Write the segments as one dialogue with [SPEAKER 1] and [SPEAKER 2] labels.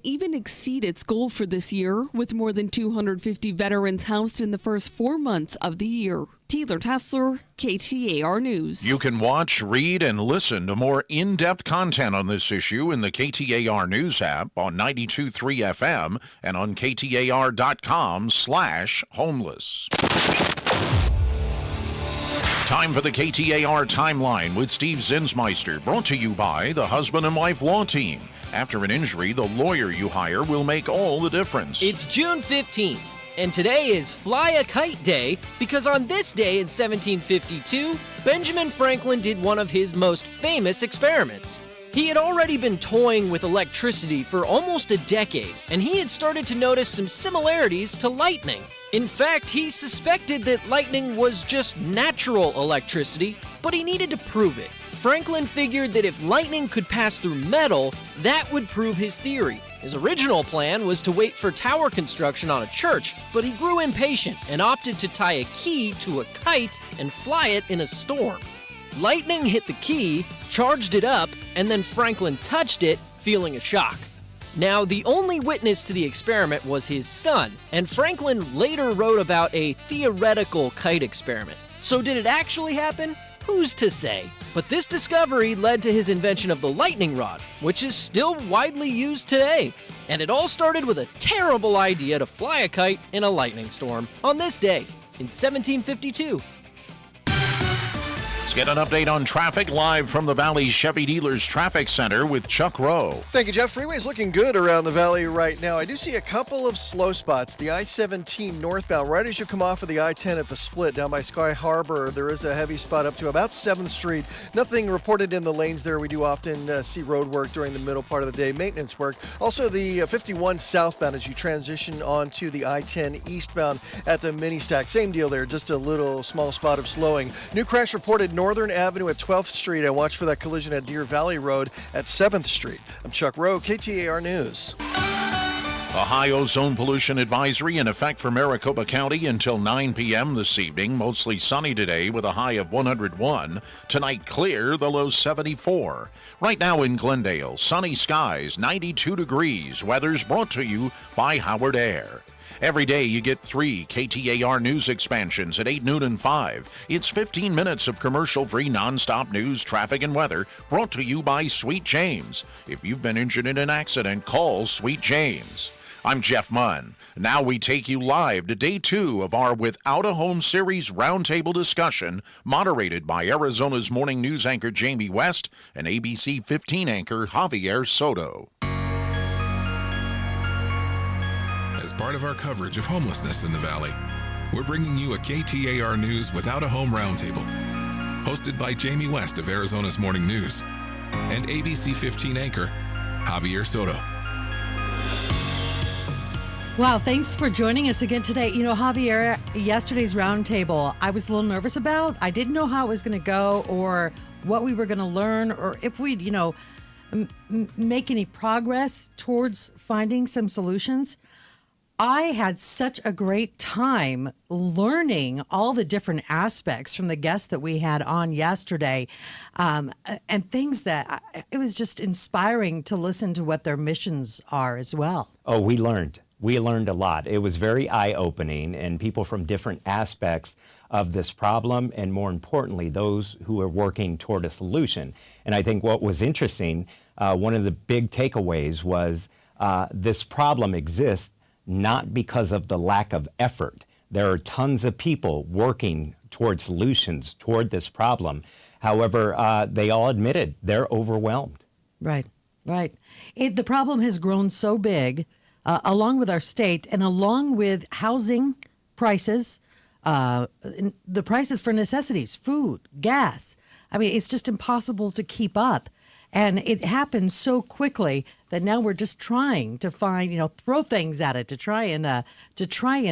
[SPEAKER 1] even exceed its goal for this year, with more than 250 veterans housed in the first 4 months of the year. Taylor Tessler, KTAR News.
[SPEAKER 2] You can watch, read, and listen to more in-depth content on this issue in the KTAR News app on 92.3 FM and on KTAR.com/homeless. Time for the KTAR Timeline with Steve Zinsmeister, brought to you by the Husband and Wife Law Team. After an injury, the lawyer you hire will make all the difference.
[SPEAKER 3] It's June 15th, and today is Fly a Kite Day because on this day in 1752, Benjamin Franklin did one of his most famous experiments. He had already been toying with electricity for almost a decade, and he had started to notice some similarities to lightning. In fact, he suspected that lightning was just natural electricity, but he needed to prove it. Franklin figured that if lightning could pass through metal, that would prove his theory. His original plan was to wait for tower construction on a church, but he grew impatient and opted to tie a key to a kite and fly it in a storm. Lightning hit the key, charged it up, and then Franklin touched it, feeling a shock. Now, the only witness to the experiment was his son, and Franklin later wrote about a theoretical kite experiment. So did it actually happen? Who's to say? But this discovery led to his invention of the lightning rod, which is still widely used today. And it all started with a terrible idea to fly a kite in a lightning storm on this day in 1752.
[SPEAKER 2] Let's get an update on traffic live from the Valley Chevy Dealers Traffic Center with Chuck Rowe.
[SPEAKER 4] Thank you, Jeff. Freeway's looking good around the valley right now. I do see a couple of slow spots. The I-17 northbound, right as you come off of the I-10 at the split down by Sky Harbor, there is a heavy spot up to about 7th Street. Nothing reported in the lanes there. We do often see road work during the middle part of the day, maintenance work. Also, the 51 southbound as you transition onto the I-10 eastbound at the mini stack. Same deal there, just a little small spot of slowing. New crash reported Northern Avenue at 12th Street. I watched for that collision at Deer Valley Road at 7th Street. I'm Chuck Rowe, KTAR News.
[SPEAKER 2] A high ozone pollution advisory in effect for Maricopa County until 9 p.m. this evening. Mostly sunny today with a high of 101. Tonight clear, the low 74. Right now in Glendale, sunny skies, 92 degrees. Weather's brought to you by Howard Air. Every day you get 3 KTAR News expansions at 8, noon, and 5. It's 15 minutes of commercial-free nonstop news, traffic, and weather brought to you by Sweet James. If you've been injured in an accident, call Sweet James. I'm Jeff Munn. Now we take you live to day 2 of our Without a Home series roundtable discussion, moderated by Arizona's morning news anchor Jamie West and ABC15 anchor Javier Soto.
[SPEAKER 5] As part of our coverage of homelessness in the Valley, we're bringing you a KTAR News Without a Home Roundtable, hosted by Jamie West of Arizona's Morning News and ABC15 anchor Javier Soto.
[SPEAKER 6] Wow, thanks for joining us again today. You know, Javier, yesterday's roundtable, I was a little nervous about. I didn't know how it was going to go or what we were going to learn or if we'd, make any progress towards finding some solutions. I had such a great time learning all the different aspects from the guests that we had on yesterday, and things that it was just inspiring to listen to what their missions are as well.
[SPEAKER 7] Oh, we learned a lot. It was very eye-opening, and people from different aspects of this problem, and more importantly, those who are working toward a solution. And I think what was interesting, one of the big takeaways was this problem exists not because of the lack of effort. There are tons of people working toward solutions toward this problem. However, they all admitted they're overwhelmed.
[SPEAKER 6] Right. The problem has grown so big, along with our state and along with housing prices, the prices for necessities, food, gas. I mean, it's just impossible to keep up. And it happens so quickly that now we're just trying to find, throw things at it to try and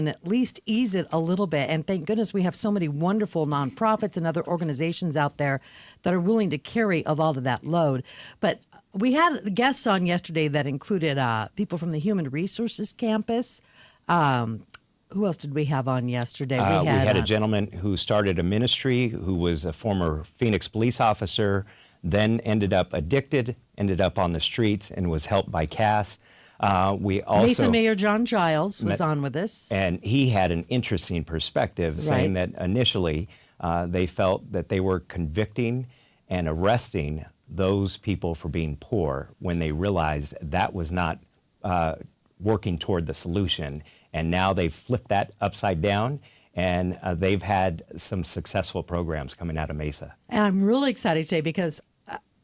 [SPEAKER 6] at least ease it a little bit. And thank goodness we have so many wonderful nonprofits and other organizations out there that are willing to carry a lot of that load. But we had guests on yesterday that included people from the Human Resources Campus. Who else did we have on yesterday?
[SPEAKER 7] We had a gentleman who started a ministry who was a former Phoenix police officer, then ended up addicted, ended up on the streets, and was helped by Cass. We also
[SPEAKER 6] Mesa Mayor John Giles was on with us.
[SPEAKER 7] and he had an interesting perspective, saying that initially they felt that they were convicting and arresting those people for being poor when they realized that was not working toward the solution. And now they've flipped that upside down, and they've had some successful programs coming out of Mesa.
[SPEAKER 6] And I'm really excited today because,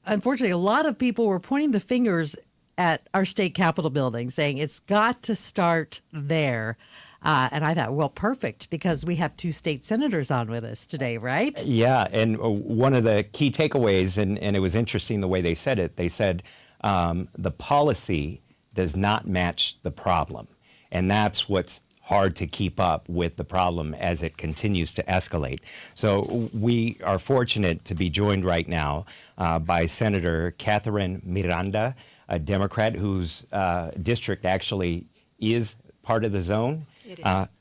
[SPEAKER 6] unfortunately, a lot of people were pointing the fingers at our state capitol building, saying it's got to start there. And I thought, well, perfect, because we have 2 state senators on with us today, right?
[SPEAKER 7] Yeah, and one of the key takeaways, and it was interesting the way they said it, they said the policy does not match the problem. And that's what's hard to keep up with the problem as it continues to escalate. So we are fortunate to be joined right now by Senator Catherine Miranda, a Democrat whose district actually is part of the zone,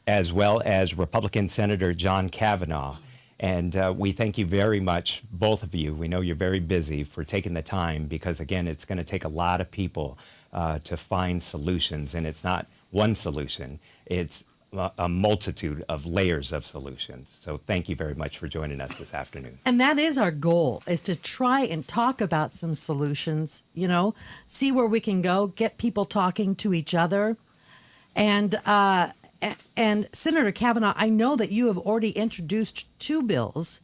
[SPEAKER 7] as well as Republican Senator John Kavanaugh. And we thank you very much, both of you. We know you're very busy, for taking the time, because, again, it's going to take a lot of people to find solutions. And it's not one solution. It's a multitude of layers of solutions. So thank you very much for joining us this afternoon.
[SPEAKER 6] And that is our goal, is to try and talk about some solutions, see where we can go, get people talking to each other. And Senator Kavanaugh, I know that you have already introduced 2 bills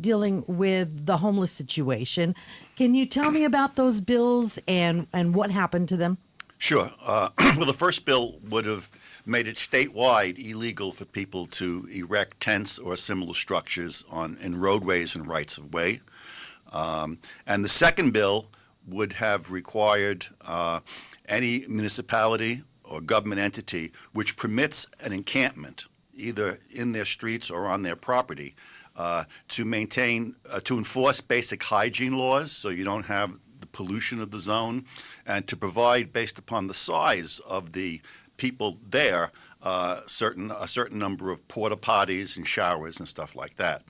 [SPEAKER 6] dealing with the homeless situation. Can you tell me about those bills and what happened to them?
[SPEAKER 8] Sure. Well, the first bill would have made it statewide illegal for people to erect tents or similar structures in roadways and rights of way. And the second bill would have required any municipality or government entity which permits an encampment, either in their streets or on their property, to enforce basic hygiene laws so you don't have the pollution of the zone, and to provide, based upon the size of the people there, a certain number of porta potties and showers and stuff like that.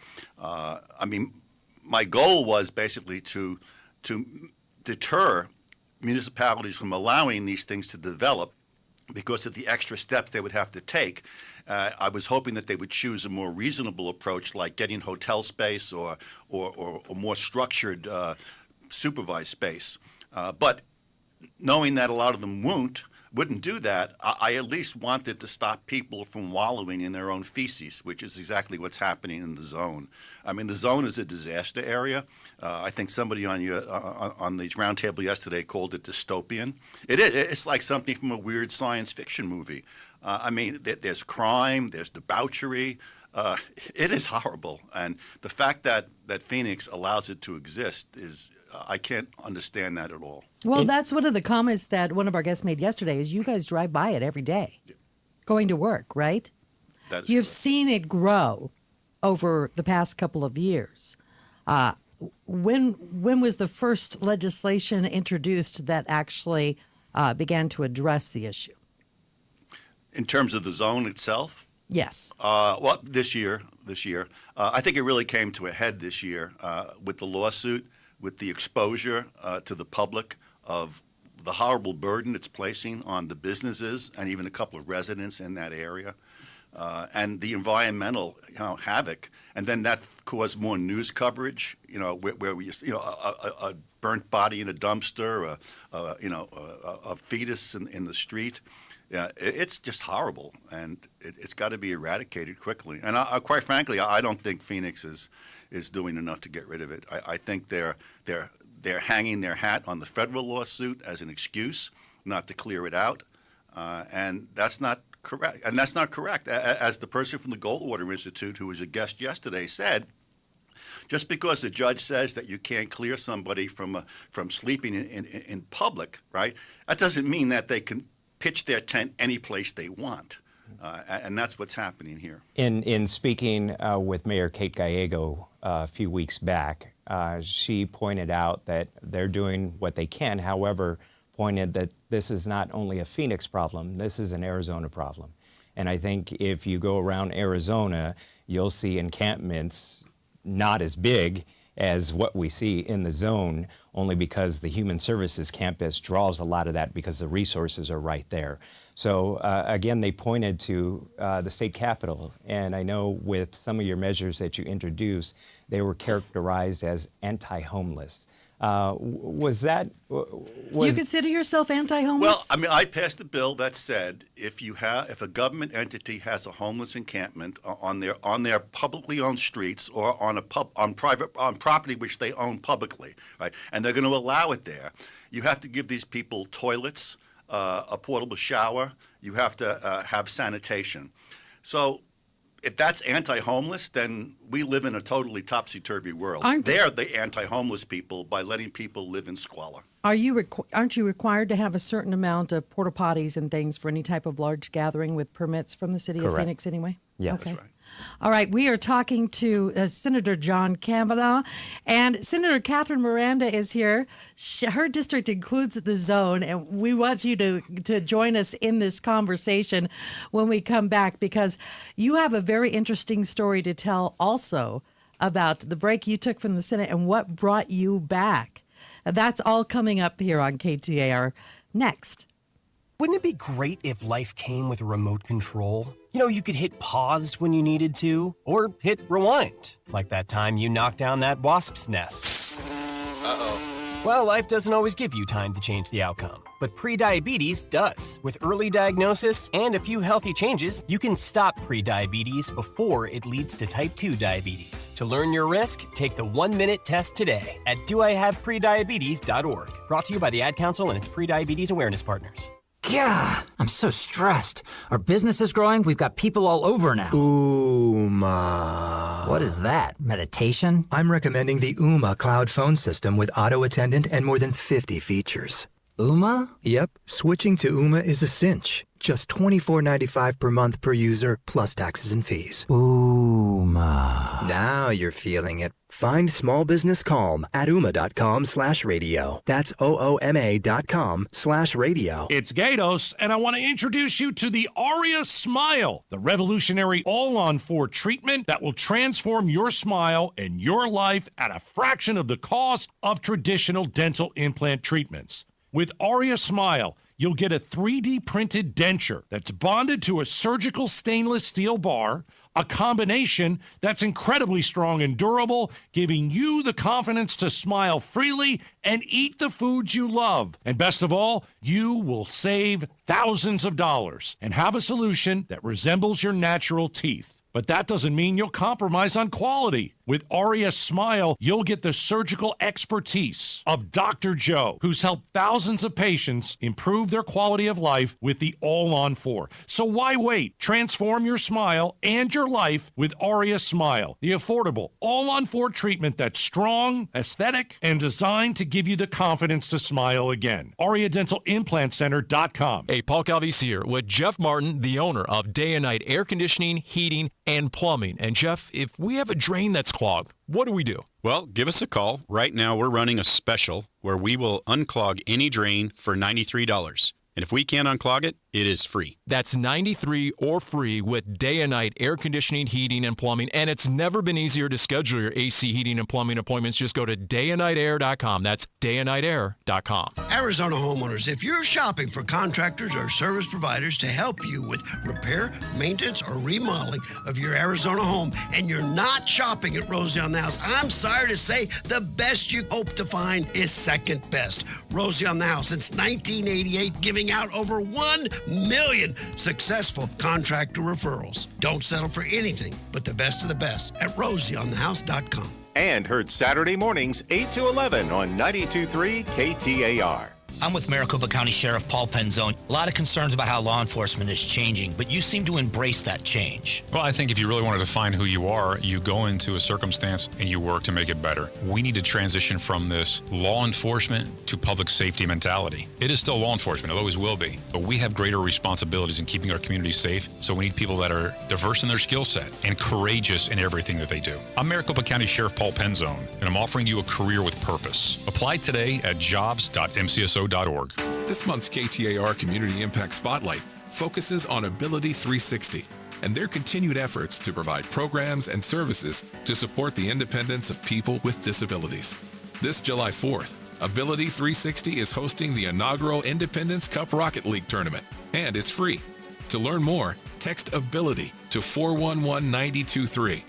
[SPEAKER 8] My goal was basically to deter municipalities from allowing these things to develop because of the extra steps they would have to take. I was hoping that they would choose a more reasonable approach, like getting hotel space or more structured supervised space. But knowing that a lot of them wouldn't do that, I at least wanted to stop people from wallowing in their own feces, which is exactly what's happening in the zone. The zone is a disaster area. I think somebody on the Roundtable yesterday called it dystopian. It is. It's like something from a weird science fiction movie. There's crime, there's debauchery. It is horrible, and the fact that Phoenix allows it to exist is, I can't understand that at all.
[SPEAKER 6] Well, that's one of the comments that one of our guests made yesterday, is you guys drive by it every day, going to work, right?
[SPEAKER 8] That is
[SPEAKER 6] You've
[SPEAKER 8] correct.
[SPEAKER 6] seen it grow over the past couple of years. When was the first legislation introduced that actually began to address the issue?
[SPEAKER 8] In terms of the zone itself?
[SPEAKER 6] Yes.
[SPEAKER 8] Well, this year. I think it really came to a head this year with the lawsuit, with the exposure to the public of the horrible burden it's placing on the businesses and even a couple of residents in that area, and the environmental havoc. And then that caused more news coverage, where we used to, a burnt body in a dumpster, a fetus in the street. Yeah, it's just horrible, and it's got to be eradicated quickly. And quite frankly, I don't think Phoenix is doing enough to get rid of it. I think they're hanging their hat on the federal lawsuit as an excuse not to clear it out, and that's not correct. And that's not correct. As the person from the Goldwater Institute, who was a guest yesterday, said, just because the judge says that you can't clear somebody from sleeping in public, right? That doesn't mean that they can pitch their tent any place they want, and that's what's happening here.
[SPEAKER 7] In speaking with Mayor Kate Gallego a few weeks back, she pointed out that they're doing what they can, however, pointed that this is not only a Phoenix problem, this is an Arizona problem. And I think if you go around Arizona, you'll see encampments not as big as what we see in the zone, only because the Human Services Campus draws a lot of that because the resources are right there. So again, they pointed to the state capitol, and I know with some of your measures that you introduced, they were characterized as anti-homeless. Was that?
[SPEAKER 6] Do you consider yourself anti-homeless?
[SPEAKER 8] Well, I mean, I passed a bill that said if a government entity has a homeless encampment on their publicly owned streets or on property which they own publicly, right, and they're going to allow it there, you have to give these people toilets, a portable shower. You have to have sanitation. So if that's anti-homeless, then we live in a totally topsy-turvy world. They're the anti-homeless people by letting people live in squalor.
[SPEAKER 6] Aren't you required to have a certain amount of porta potties and things for any type of large gathering with permits from the city of Phoenix anyway?
[SPEAKER 7] Yes.
[SPEAKER 6] Okay.
[SPEAKER 8] That's right.
[SPEAKER 6] All right, we are talking to Senator John Kavanaugh, and Senator Catherine Miranda is here. Her district includes the zone, and we want you to join us in this conversation when we come back, because you have a very interesting story to tell also about the break you took from the Senate and what brought you back. That's all coming up here on KTAR next.
[SPEAKER 9] Wouldn't it be great if life came with a remote control? You know, you could hit pause when you needed to, or hit rewind, like that time you knocked down that wasp's nest. Uh-oh. Well, life doesn't always give you time to change the outcome, but prediabetes does. With early diagnosis and a few healthy changes, you can stop prediabetes before it leads to type 2 diabetes. To learn your risk, take the 1-minute test today at doihaveprediabetes.org. Brought to you by the Ad Council and its prediabetes awareness partners.
[SPEAKER 10] Yeah, I'm so stressed. Our business is growing. We've got people all over now.
[SPEAKER 11] Ooma.
[SPEAKER 10] What is that? Meditation?
[SPEAKER 11] I'm recommending the Ooma cloud phone system with auto attendant and more than 50 features.
[SPEAKER 10] Ooma?
[SPEAKER 11] Yep, switching to Ooma is a cinch. Just $24.95 per month per user, plus taxes and fees.
[SPEAKER 10] Ooma.
[SPEAKER 11] Now you're feeling it. Find small business calm at ooma.com/radio. That's OOMA.com/radio.
[SPEAKER 12] It's Gatos, and I want to introduce you to the Aria Smile, the revolutionary all-on-4 treatment that will transform your smile and your life at a fraction of the cost of traditional dental implant treatments. With Aria Smile, you'll get a 3D printed denture that's bonded to a surgical stainless steel bar, a combination that's incredibly strong and durable, giving you the confidence to smile freely and eat the foods you love. And best of all, you will save thousands of dollars and have a solution that resembles your natural teeth. But that doesn't mean you'll compromise on quality. With Aria Smile, you'll get the surgical expertise of Dr. Joe, who's helped thousands of patients improve their quality of life with the All-on-4. So why wait? Transform your smile and your life with Aria Smile, the affordable All-on-4 treatment that's strong, aesthetic, and designed to give you the confidence to smile again. AriaDentalImplantCenter.com.
[SPEAKER 13] Hey, Paul Calvisi here with Jeff Martin, the owner of Day and Night Air Conditioning, Heating, and Plumbing. And Jeff, if we have a drain that's clogged, what do we do?
[SPEAKER 14] Well, give us a call. Right now, we're running a special where we will unclog any drain for $93. And if we can't unclog it, it is free.
[SPEAKER 13] That's $93 or free with Day and Night Air Conditioning, Heating, and Plumbing. And it's never been easier to schedule your AC heating and plumbing appointments. Just go to dayandnightair.com. That's dayandnightair.com.
[SPEAKER 15] Arizona homeowners, if you're shopping for contractors or service providers to help you with repair, maintenance, or remodeling of your Arizona home, and you're not shopping at Rosie on the House, I'm sorry to say the best you hope to find is second best. Rosie on the House, since 1988, giving out over 1 million successful contractor referrals. Don't settle for anything but the best of the best at rosieonthehouse.com.
[SPEAKER 16] And heard Saturday mornings 8 to 11 on 92.3 KTAR.
[SPEAKER 17] I'm with Maricopa County Sheriff Paul Penzone. A lot of concerns about how law enforcement is changing, but you seem to embrace that change.
[SPEAKER 18] Well, I think if you really want to define who you are, you go into a circumstance and you work to make it better. We need to transition from this law enforcement to public safety mentality. It is still law enforcement, it always will be, but we have greater responsibilities in keeping our community safe, so we need people that are diverse in their skill set and courageous in everything that they do. I'm Maricopa County Sheriff Paul Penzone, and I'm offering you a career with purpose. Apply today at jobs.mcso.org.
[SPEAKER 5] This month's KTAR Community Impact Spotlight focuses on Ability 360, and their continued efforts to provide programs and services to support the independence of people with disabilities. This July 4th, Ability 360 is hosting the inaugural Independence Cup Rocket League tournament, and it's free. To learn more, text ABILITY to 411-923.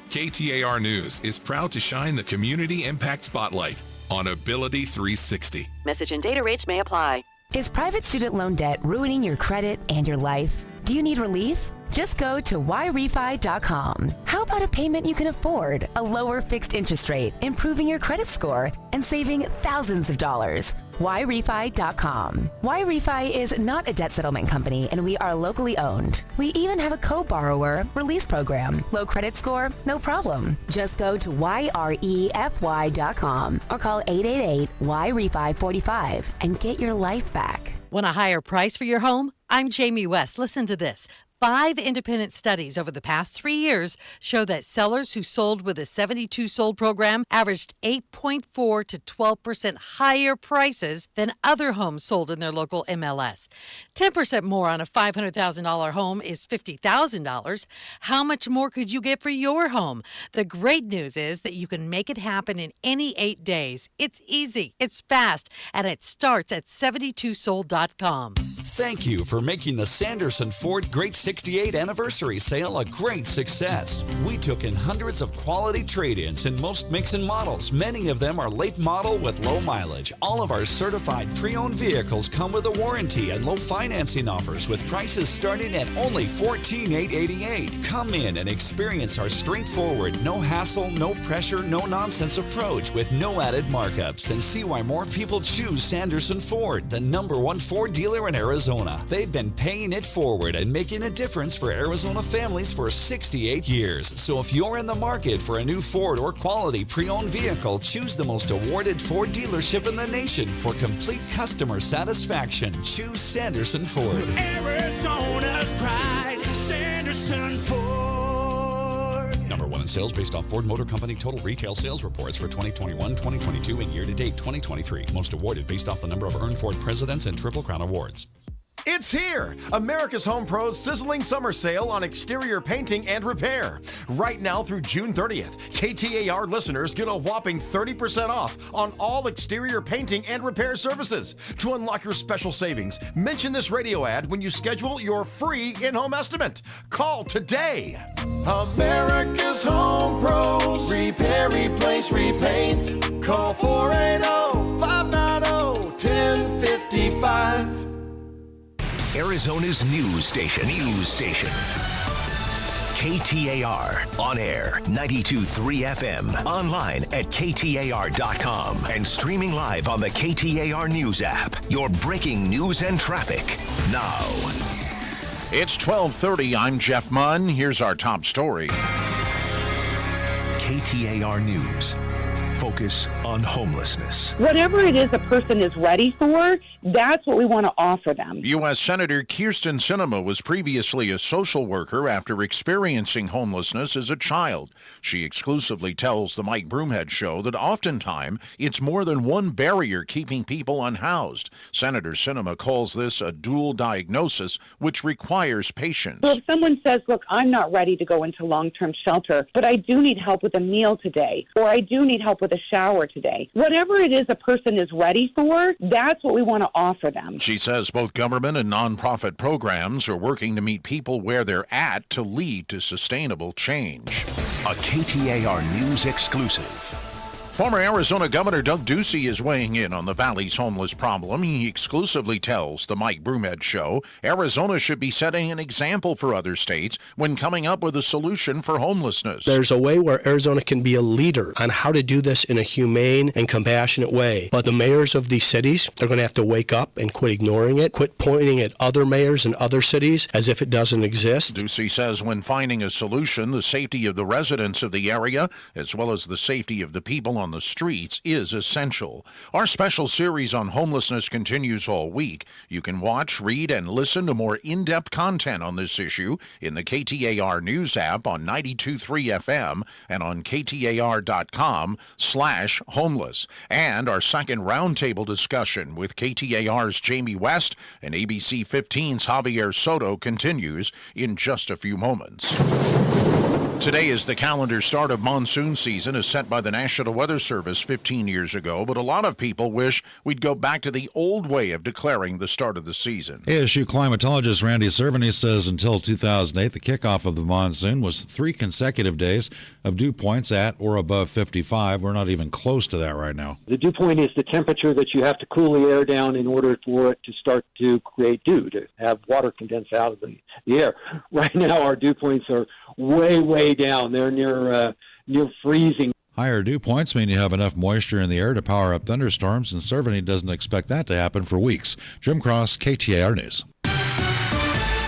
[SPEAKER 5] KTAR News is proud to shine the community impact spotlight on Ability 360.
[SPEAKER 19] Message and data rates may apply.
[SPEAKER 20] Is private student loan debt ruining your credit and your life? Do you need relief? Just go to whyrefi.com. How about a payment you can afford, a lower fixed interest rate, improving your credit score, and saving thousands of dollars? whyrefi.com. Whyrefi is not a debt settlement company, and we are locally owned. We even have a co-borrower release program. Low credit score? No problem. Just go to yrefy.com or call 888-YREFI45 and get your life back.
[SPEAKER 6] Want a higher price for your home? I'm Jamie West. Listen to this. 5 independent studies over the past 3 years show that sellers who sold with a 72 sold program averaged 8.4 to 12% higher prices than other homes sold in their local MLS. 10% more on a $500,000 home is $50,000. How much more could you get for your home? The great news is that you can make it happen in any 8 days. It's easy, it's fast, and it starts at 72sold.com.
[SPEAKER 21] Thank you for making the Sanderson Ford Great 68th Anniversary Sale a great success. We took in hundreds of quality trade-ins in most makes and models. Many of them are late model with low mileage. All of our certified pre-owned vehicles come with a warranty and low financing offers with prices starting at only $14,888. Come in and experience our straightforward, no hassle, no pressure, no nonsense approach with no added markups, and see why more people choose Sanderson Ford, the #1 Ford dealer in Arizona. They've been paying it forward and making a difference for Arizona families for 68 years. So if you're in the market for a new Ford or quality pre-owned vehicle, choose the most awarded Ford dealership in the nation for complete customer satisfaction. Choose Sanderson Ford.
[SPEAKER 22] Arizona's pride, Sanderson Ford.
[SPEAKER 21] #1 in sales based off Ford Motor Company total retail sales reports for 2021, 2022, and year-to-date 2023. Most awarded based off the number of earned Ford Presidents and Triple Crown Awards.
[SPEAKER 23] It's here! America's Home Pro's sizzling summer sale on exterior painting and repair. Right now through June 30th, KTAR listeners get a whopping 30% off on all exterior painting and repair services. To unlock your special savings, mention this radio ad when you schedule your free in-home estimate. Call today.
[SPEAKER 22] America's Home Pros. Repair, replace, repaint. Call 480-590-1055.
[SPEAKER 24] Arizona's news station. KTAR. On air, 92.3 FM. Online at KTAR.com. And streaming live on the KTAR News app. Your breaking news and traffic now.
[SPEAKER 2] It's 12:30. I'm Jeff Munn. Here's our top story.
[SPEAKER 24] KTAR News. Focus on homelessness.
[SPEAKER 25] Whatever it is a person is ready for, that's what we want to offer them.
[SPEAKER 2] U.S. Senator Kyrsten Sinema was previously a social worker after experiencing homelessness as a child. She exclusively tells the Mike Broomhead Show that oftentimes it's more than one barrier keeping people unhoused. Senator Sinema calls this a dual diagnosis, which requires patience.
[SPEAKER 25] So if someone says, look, I'm not ready to go into long-term shelter, but I do need help with a meal today, or I do need help with a shower today. Whatever it is a person is ready for, that's what we want to offer them.
[SPEAKER 2] She says both government and nonprofit programs are working to meet people where they're at to lead to sustainable change.
[SPEAKER 24] A KTAR News exclusive.
[SPEAKER 2] Former Arizona Governor Doug Ducey is weighing in on the Valley's homeless problem. He exclusively tells the Mike Broomhead Show Arizona should be setting an example for other states when coming up with a solution for homelessness.
[SPEAKER 26] There's a way where Arizona can be a leader on how to do this in a humane and compassionate way. But the mayors of these cities are going to have to wake up and quit ignoring it, quit pointing at other mayors in other cities as if it doesn't exist.
[SPEAKER 2] Ducey says when finding a solution, the safety of the residents of the area, as well as the safety of the people on on the streets is essential. Our special series on homelessness continues all week. You can watch, read, and listen to more in-depth content on this issue in the KTAR News app on 92.3 FM and on KTAR.com/homeless. And our second roundtable discussion with KTAR's Jamie West and ABC15's Javier Soto continues in just a few moments. Today is the calendar start of monsoon season as set by the National Weather Service 15 years ago, but a lot of people wish we'd go back to the old way of declaring the start of the season.
[SPEAKER 1] ASU climatologist Randy Cerveny says until 2008, the kickoff of the monsoon was 3 consecutive days of dew points at or above 55. We're not even close to that right now.
[SPEAKER 3] The dew point is the temperature that you have to cool the air down in order for it to start to create dew, to have water condense out of the air. Right now, our dew points are way down. They're near freezing.
[SPEAKER 1] Higher dew points mean you have enough moisture in the air to power up thunderstorms, and Cerveny doesn't expect that to happen for weeks. Jim Cross, KTAR News.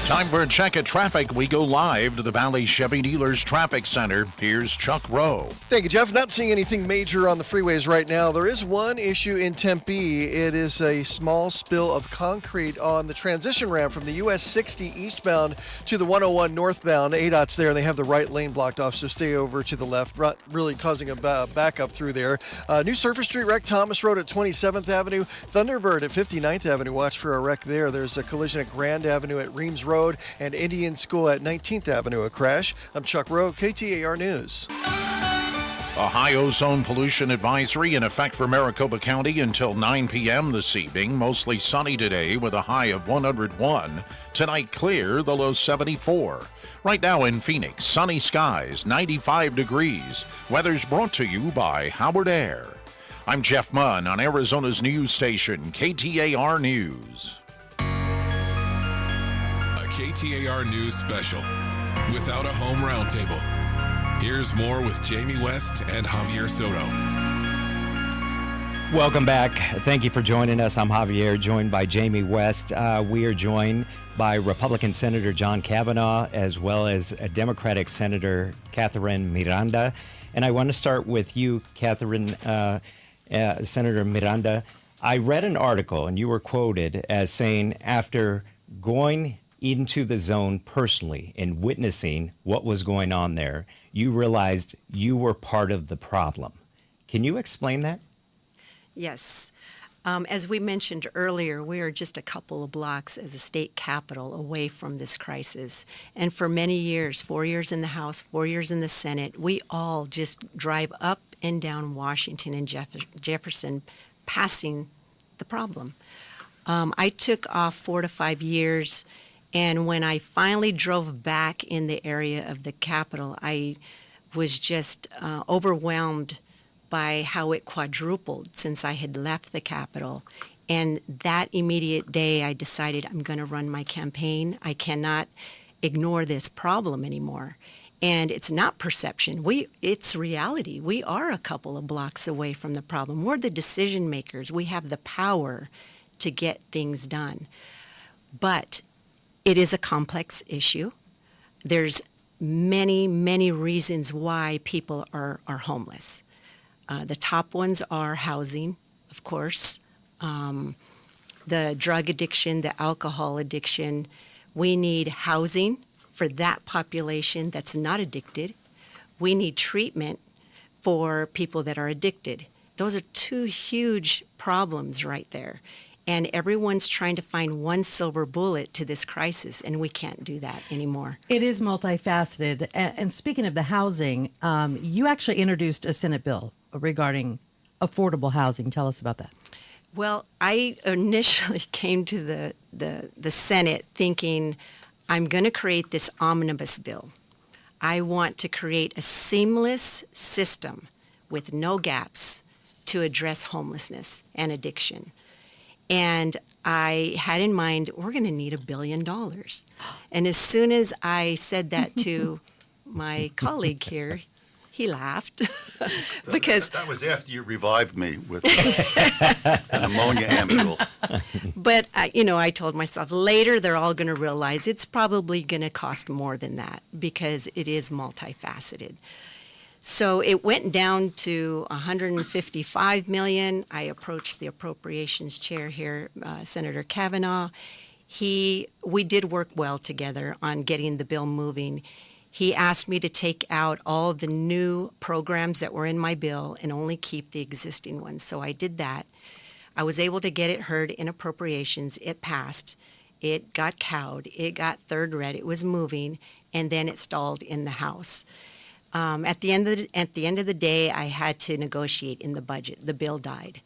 [SPEAKER 2] Time for a check of traffic. We go live to the Valley Chevy Dealers Traffic Center. Here's Chuck Rowe.
[SPEAKER 4] Thank you, Jeff. Not seeing anything major on the freeways right now. There is one issue in Tempe. It is a small spill of concrete on the transition ramp from the US 60 eastbound to the 101 northbound. ADOT's there, and they have the right lane blocked off, so stay over to the left, really causing a backup through there. New Surface Street wreck, Thomas Road at 27th Avenue, Thunderbird at 59th Avenue. Watch for a wreck there. There's a collision at Grand Avenue at Reams Road and Indian School at 19th Avenue, a crash. I'm Chuck Rowe, KTAR News.
[SPEAKER 2] A high ozone pollution advisory in effect for Maricopa County until 9 p.m. this evening. Mostly sunny today with a high of 101. Tonight clear, the low 74. Right now in Phoenix, sunny skies, 95 degrees. Weather's brought to you by Howard Air. I'm Jeff Munn on Arizona's news station, KTAR News.
[SPEAKER 5] KTAR News Special, Without a Home Roundtable. Here's more with Jamie West and Javier Soto.
[SPEAKER 7] Welcome back. Thank you for joining us. I'm Javier, joined by Jamie West. We are joined by Republican Senator John Kavanaugh, as well as Democratic Senator Catherine Miranda. And I want to start with you, Catherine, Senator Miranda. I read an article, and you were quoted as saying, after going into the zone personally and witnessing what was going on there, you realized you were part of the problem. Can you explain that?
[SPEAKER 8] Yes. As we mentioned earlier, we are just a couple of blocks as a state capital away from this crisis. And for many years, 4 years in the House, 4 years in the Senate, we all just drive up and down Washington and Jefferson passing the problem. I took off 4 to 5 years. And when I finally drove back in the area of the Capitol, I was just overwhelmed by how it quadrupled since I had left the Capitol. And that immediate day, I decided I'm going to run my campaign. I cannot ignore this problem anymore. And it's not perception. It's reality. We are a couple of blocks away from the problem. We're the decision makers. We have the power to get things done. But it is a complex issue. There's many reasons why people are homeless. The top ones are housing, of course, the drug addiction, the alcohol addiction. We need housing for that population that's not addicted. We need treatment for people that are addicted. Those are two huge problems right there. And everyone's trying to find one silver bullet to this crisis, and we can't do that anymore.
[SPEAKER 6] It is multifaceted. And speaking of the housing, you actually introduced a Senate bill regarding affordable housing. Tell us about that.
[SPEAKER 8] Well, I initially came to the Senate thinking, I'm going to create this omnibus bill. I want to create a seamless system with no gaps to address homelessness and addiction. And I had in mind, we're going to need $1 billion. And as soon as I said that to my colleague here, he laughed because
[SPEAKER 9] that was after you revived me with an ammonia ampule.
[SPEAKER 8] But I told myself later they're all going to realize it's probably going to cost more than that because it is multifaceted. So it went down to $155 million. I approached the appropriations chair here, Senator Kavanaugh. We did work well together on getting the bill moving. He asked me to take out all the new programs that were in my bill and only keep the existing ones. So I did that. I was able to get it heard in appropriations. It passed. It got cowed. It got third read. It was moving, and then it stalled in the House. At the end of the day, I had to negotiate in the budget. The bill died,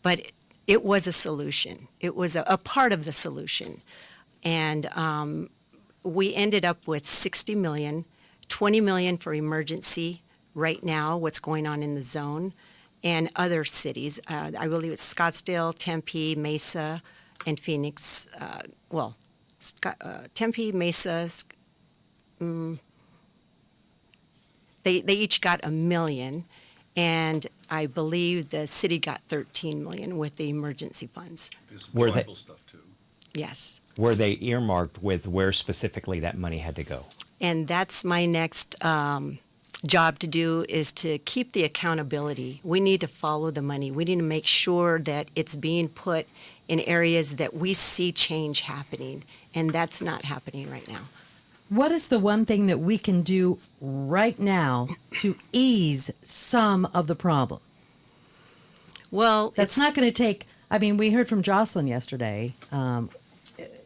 [SPEAKER 8] but it was a solution. It was a part of the solution, and we ended up with $60 million, $20 million for emergency right now, what's going on in the zone, and other cities. I believe it's Scottsdale, Tempe, Mesa, and Phoenix. Tempe, Mesa, they each got $1 million, and I believe the city got $13 million with the emergency funds.
[SPEAKER 7] Were they,
[SPEAKER 9] stuff too.
[SPEAKER 8] Yes.
[SPEAKER 7] were they earmarked with where specifically that money had to go?
[SPEAKER 8] And that's my next job to do, is to keep the accountability. We need to follow the money. We need to make sure that it's being put in areas that we see change happening, and that's not happening right now.
[SPEAKER 6] What is the one thing that we can do right now to ease some of the problem?
[SPEAKER 8] Well,
[SPEAKER 6] that's not going to take. I mean, we heard from Jocelyn yesterday.
[SPEAKER 7] And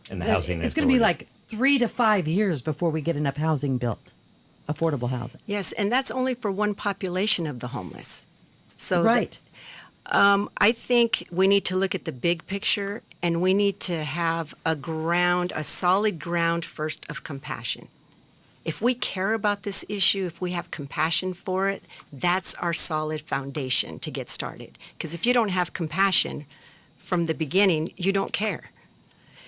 [SPEAKER 7] the housing
[SPEAKER 6] it's going to be like 3 to 5 years before we get enough housing built, affordable housing.
[SPEAKER 8] Yes, and that's only for one population of the homeless. So
[SPEAKER 6] right.
[SPEAKER 8] I think we need to look at the big picture, and we need to have a solid ground first of compassion. If we care about this issue, if we have compassion for it, that's our solid foundation to get started. Because if you don't have compassion from the beginning, you don't care.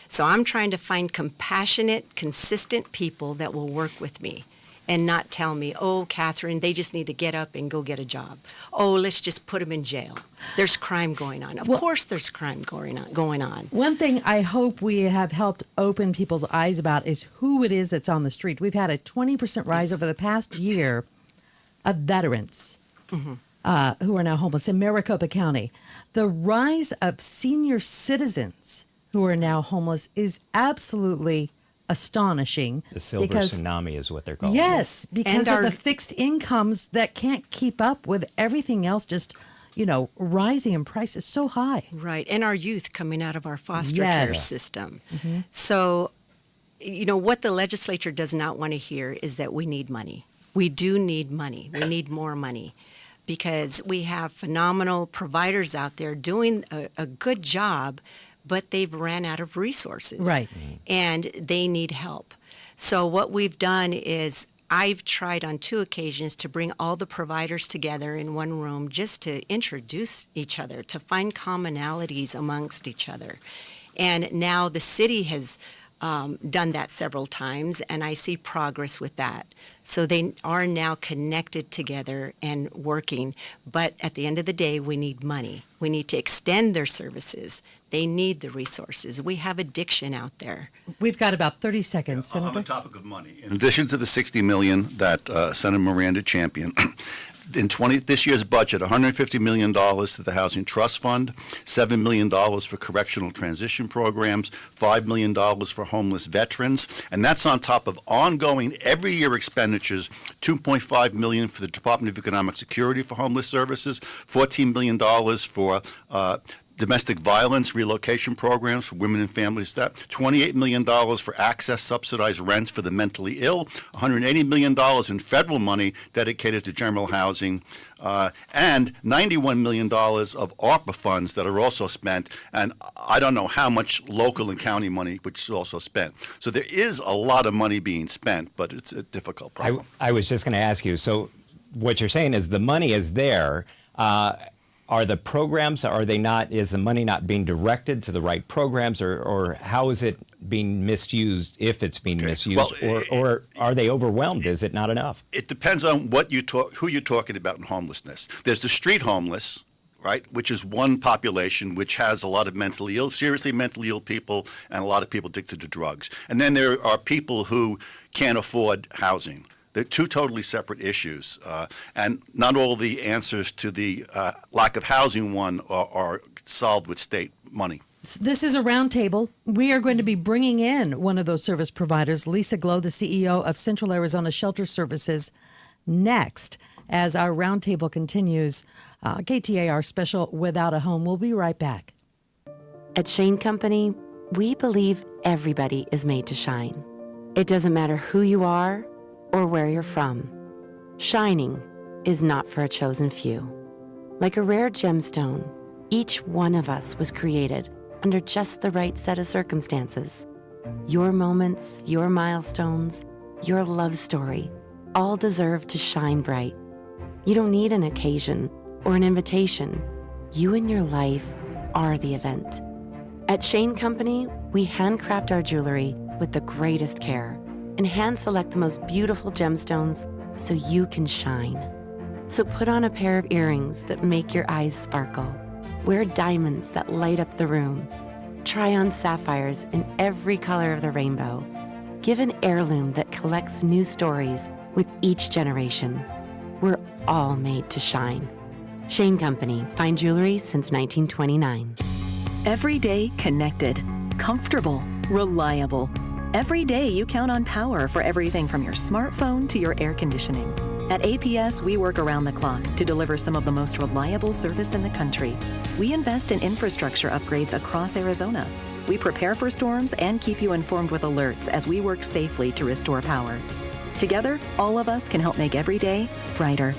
[SPEAKER 8] So I'm trying to find compassionate, consistent people that will work with me and not tell me, oh, Catherine, they just need to get up and go get a job. Oh, let's just put them in jail. There's crime going on. Of course there's crime going on.
[SPEAKER 6] One thing I hope we have helped open people's eyes about is who it is that's on the street. We've had a 20% rise over the past year of veterans who are now homeless in Maricopa County. The rise of senior citizens who are now homeless is absolutely astonishing.
[SPEAKER 7] The silver tsunami is what they're called.
[SPEAKER 6] Yes, because of the fixed incomes that can't keep up with everything else, just, rising in prices so high.
[SPEAKER 8] Right, and our youth coming out of our foster care system. Mm-hmm. So, what the legislature does not want to hear is that we need money. We do need money. We need more money, because we have phenomenal providers out there doing a good job, but they've ran out of resources.
[SPEAKER 6] Right.
[SPEAKER 8] And they need help. So what we've done is I've tried on 2 occasions to bring all the providers together in one room just to introduce each other, to find commonalities amongst each other. And now the city has done that several times, and I see progress with that. So they are now connected together and working. But at the end of the day, we need money. We need to extend their services. They need the resources. We have addiction out there.
[SPEAKER 6] We've got about 30 seconds, Senator.
[SPEAKER 9] On the topic of money, in addition to the $60 million that Senator Miranda championed, in this year's budget, $150 million to the Housing Trust Fund, $7 million for correctional transition programs, $5 million for homeless veterans, and that's on top of ongoing every year expenditures, $2.5 million for the Department of Economic Security for homeless services, $14 million for domestic violence relocation programs for women and families, $28 million for access subsidized rents for the mentally ill, $180 million in federal money dedicated to general housing, and $91 million of ARPA funds that are also spent, and I don't know how much local and county money which is also spent. So there is a lot of money being spent, but it's a difficult problem.
[SPEAKER 7] I was just going to ask you, so what you're saying is the money is there. Are the programs, is the money not being directed to the right programs, or how is it being misused, if it's being misused, or are they overwhelmed? Is it not enough?
[SPEAKER 9] It depends on who you're talking about in homelessness. There's the street homeless, right, which is one population which has a lot of seriously mentally ill people, and a lot of people addicted to drugs. And then there are people who can't afford housing. They're two totally separate issues, and not all the answers to the lack of housing one are solved with state money.
[SPEAKER 6] This is a roundtable. We are going to be bringing in one of those service providers, Lisa Glow, the CEO of Central Arizona Shelter Services, next as our roundtable continues. KTAR special Without a Home. We'll be right back.
[SPEAKER 10] At Shane Company, we believe everybody is made to shine. It doesn't matter who you are or where you're from. Shining is not for a chosen few. Like a rare gemstone, each one of us was created under just the right set of circumstances. Your moments, your milestones, your love story, all deserve to shine bright. You don't need an occasion or an invitation. You and your life are the event. At Shane Company, we handcraft our jewelry with the greatest care and hand select the most beautiful gemstones so you can shine. So put on a pair of earrings that make your eyes sparkle. Wear diamonds that light up the room. Try on sapphires in every color of the rainbow. Give an heirloom that collects new stories with each generation. We're all made to shine. Shane Company, fine jewelry since 1929.
[SPEAKER 11] Every day connected, comfortable, reliable. Every day you count on power for everything from your smartphone to your air conditioning. At APS, we work around the clock to deliver some of the most reliable service in the country. We invest in infrastructure upgrades across Arizona. We prepare for storms and keep you informed with alerts as we work safely to restore power. Together, all of us can help make every day brighter.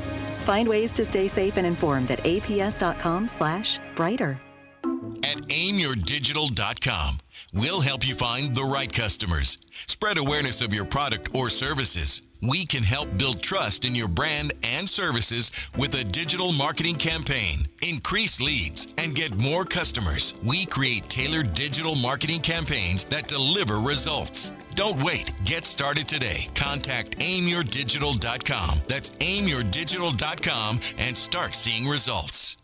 [SPEAKER 11] Find ways to stay safe and informed at aps.com/brighter.
[SPEAKER 12] At aimyourdigital.com, we'll help you find the right customers, spread awareness of your product or services. We can help build trust in your brand and services with a digital marketing campaign, increase leads, and get more customers. We create tailored digital marketing campaigns that deliver results. Don't wait. Get started today. Contact aimyourdigital.com. That's aimyourdigital.com and start seeing results.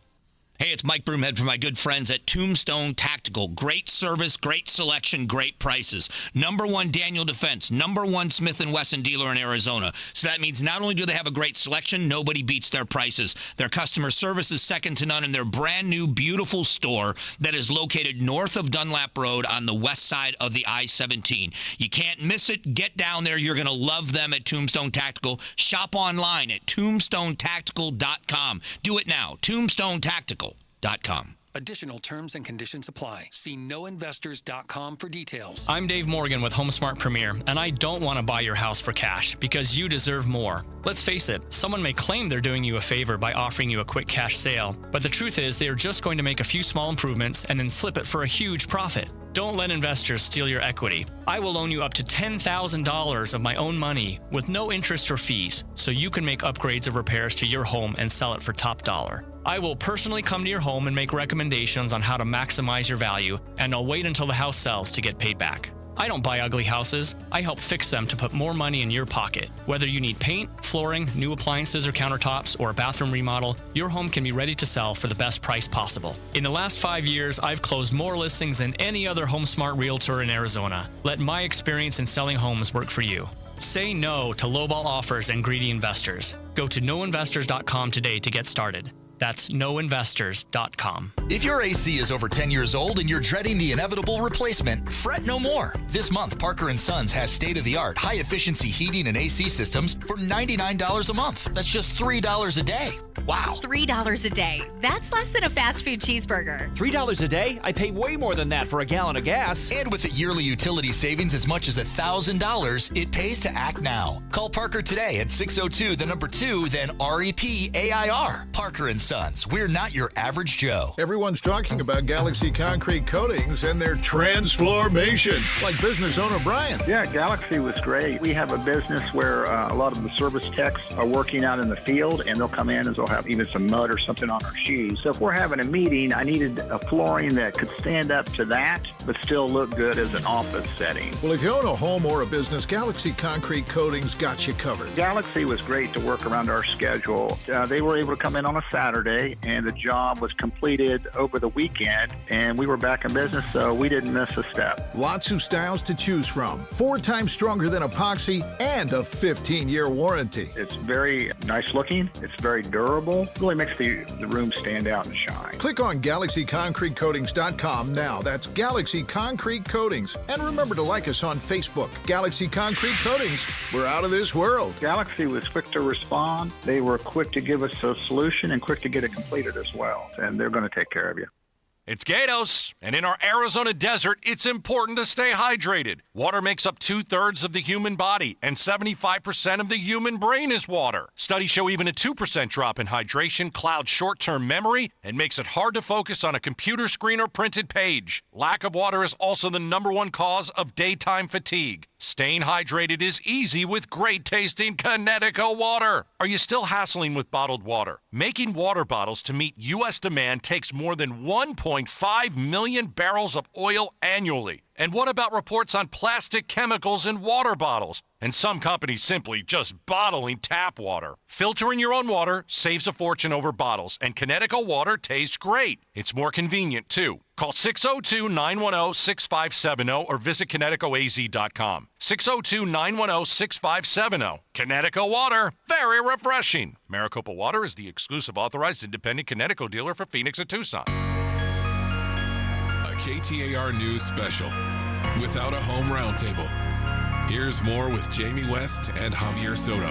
[SPEAKER 17] Hey, it's Mike Broomhead from my good friends at Tombstone Tactical. Great service, great selection, great prices. #1 Daniel Defense, #1 Smith & Wesson dealer in Arizona. So that means not only do they have a great selection, nobody beats their prices. Their customer service is second to none in their brand new, beautiful store that is located north of Dunlap Road on the west side of the I-17. You can't miss it. Get down there. You're going to love them at Tombstone Tactical. Shop online at tombstonetactical.com. Do it now. tombstonetactical.com.
[SPEAKER 13] Additional terms and conditions apply. See noinvestors.com for details.
[SPEAKER 14] I'm Dave Morgan with HomeSmart Premier, and I don't want to buy your house for cash because you deserve more. Let's face it, someone may claim they're doing you a favor by offering you a quick cash sale, but the truth is they are just going to make a few small improvements and then flip it for a huge profit. Don't let investors steal your equity. I will loan you up to $10,000 of my own money with no interest or fees, so you can make upgrades or repairs to your home and sell it for top dollar. I will personally come to your home and make recommendations on how to maximize your value, and I'll wait until the house sells to get paid back. I don't buy ugly houses. I help fix them to put more money in your pocket. Whether you need paint, flooring, new appliances or countertops, or a bathroom remodel, your home can be ready to sell for the best price possible. In the last 5 years, I've closed more listings than any other HomeSmart realtor in Arizona. Let my experience in selling homes work for you. Say no to lowball offers and greedy investors. Go to noinvestors.com today to get started. That's noinvestors.com.
[SPEAKER 15] If your AC is over 10 years old and you're dreading the inevitable replacement, fret no more. This month, Parker & Sons has state-of-the-art, high-efficiency heating and AC systems for $99 a month. That's just $3 a day. Wow.
[SPEAKER 27] $3 a day. That's less than a fast food cheeseburger.
[SPEAKER 15] $3 a day? I pay way more than that for a gallon of gas. And with a yearly utility savings as much as $1,000, it pays to act now. Call Parker today at 602, the number 2, then REPAIR. Parker & Sons. We're not your average Joe.
[SPEAKER 28] Everyone's talking about Galaxy Concrete Coatings and their transformation, like business owner Brian.
[SPEAKER 29] Yeah, Galaxy was great. We have a business where a lot of the service techs are working out in the field, and they'll come in as
[SPEAKER 16] still have even some mud or something on our shoes. So if we're having a meeting, I needed a flooring that could stand up to that, but still look good as an office setting.
[SPEAKER 28] Well, if you own a home or a business, Galaxy Concrete Coatings got you covered.
[SPEAKER 16] Galaxy was great to work around our schedule. They were able to come in on a Saturday, and the job was completed over the weekend, and we were back in business, so we didn't miss a step.
[SPEAKER 28] Lots of styles to choose from. 4 times stronger than epoxy and a 15-year warranty.
[SPEAKER 16] It's very nice looking. It's very durable. Really makes the room stand out and shine.
[SPEAKER 28] Click on GalaxyConcreteCoatings.com now. That's Galaxy Concrete Coatings. And remember to like us on Facebook. Galaxy Concrete Coatings. We're out of this world.
[SPEAKER 16] Galaxy was quick to respond. They were quick to give us a solution and quick to get it completed as well. And they're going to take care of you.
[SPEAKER 18] It's Gatos, and in our Arizona desert, it's important to stay hydrated. Water makes up 2/3 of the human body, and 75% of the human brain is water. Studies show even a 2% drop in hydration clouds short-term memory and makes it hard to focus on a computer screen or printed page. Lack of water is also the #1 cause of daytime fatigue. Staying hydrated is easy with great-tasting Connecticut water. Are you still hassling with bottled water? Making water bottles to meet U.S. demand takes more than 1.5 million barrels of oil annually. And what about reports on plastic chemicals in water bottles? And some companies simply just bottling tap water. Filtering your own water saves a fortune over bottles, and Connecticut water tastes great. It's more convenient, too. Call 602-910-6570 or visit ConnecticutAZ.com. 602-910-6570. Connecticut water, very refreshing. Maricopa Water is the exclusive authorized independent Connecticut dealer for Phoenix and Tucson.
[SPEAKER 5] A KTAR News special. Without a Home Roundtable. Here's more with Jamie West and Javier Soto.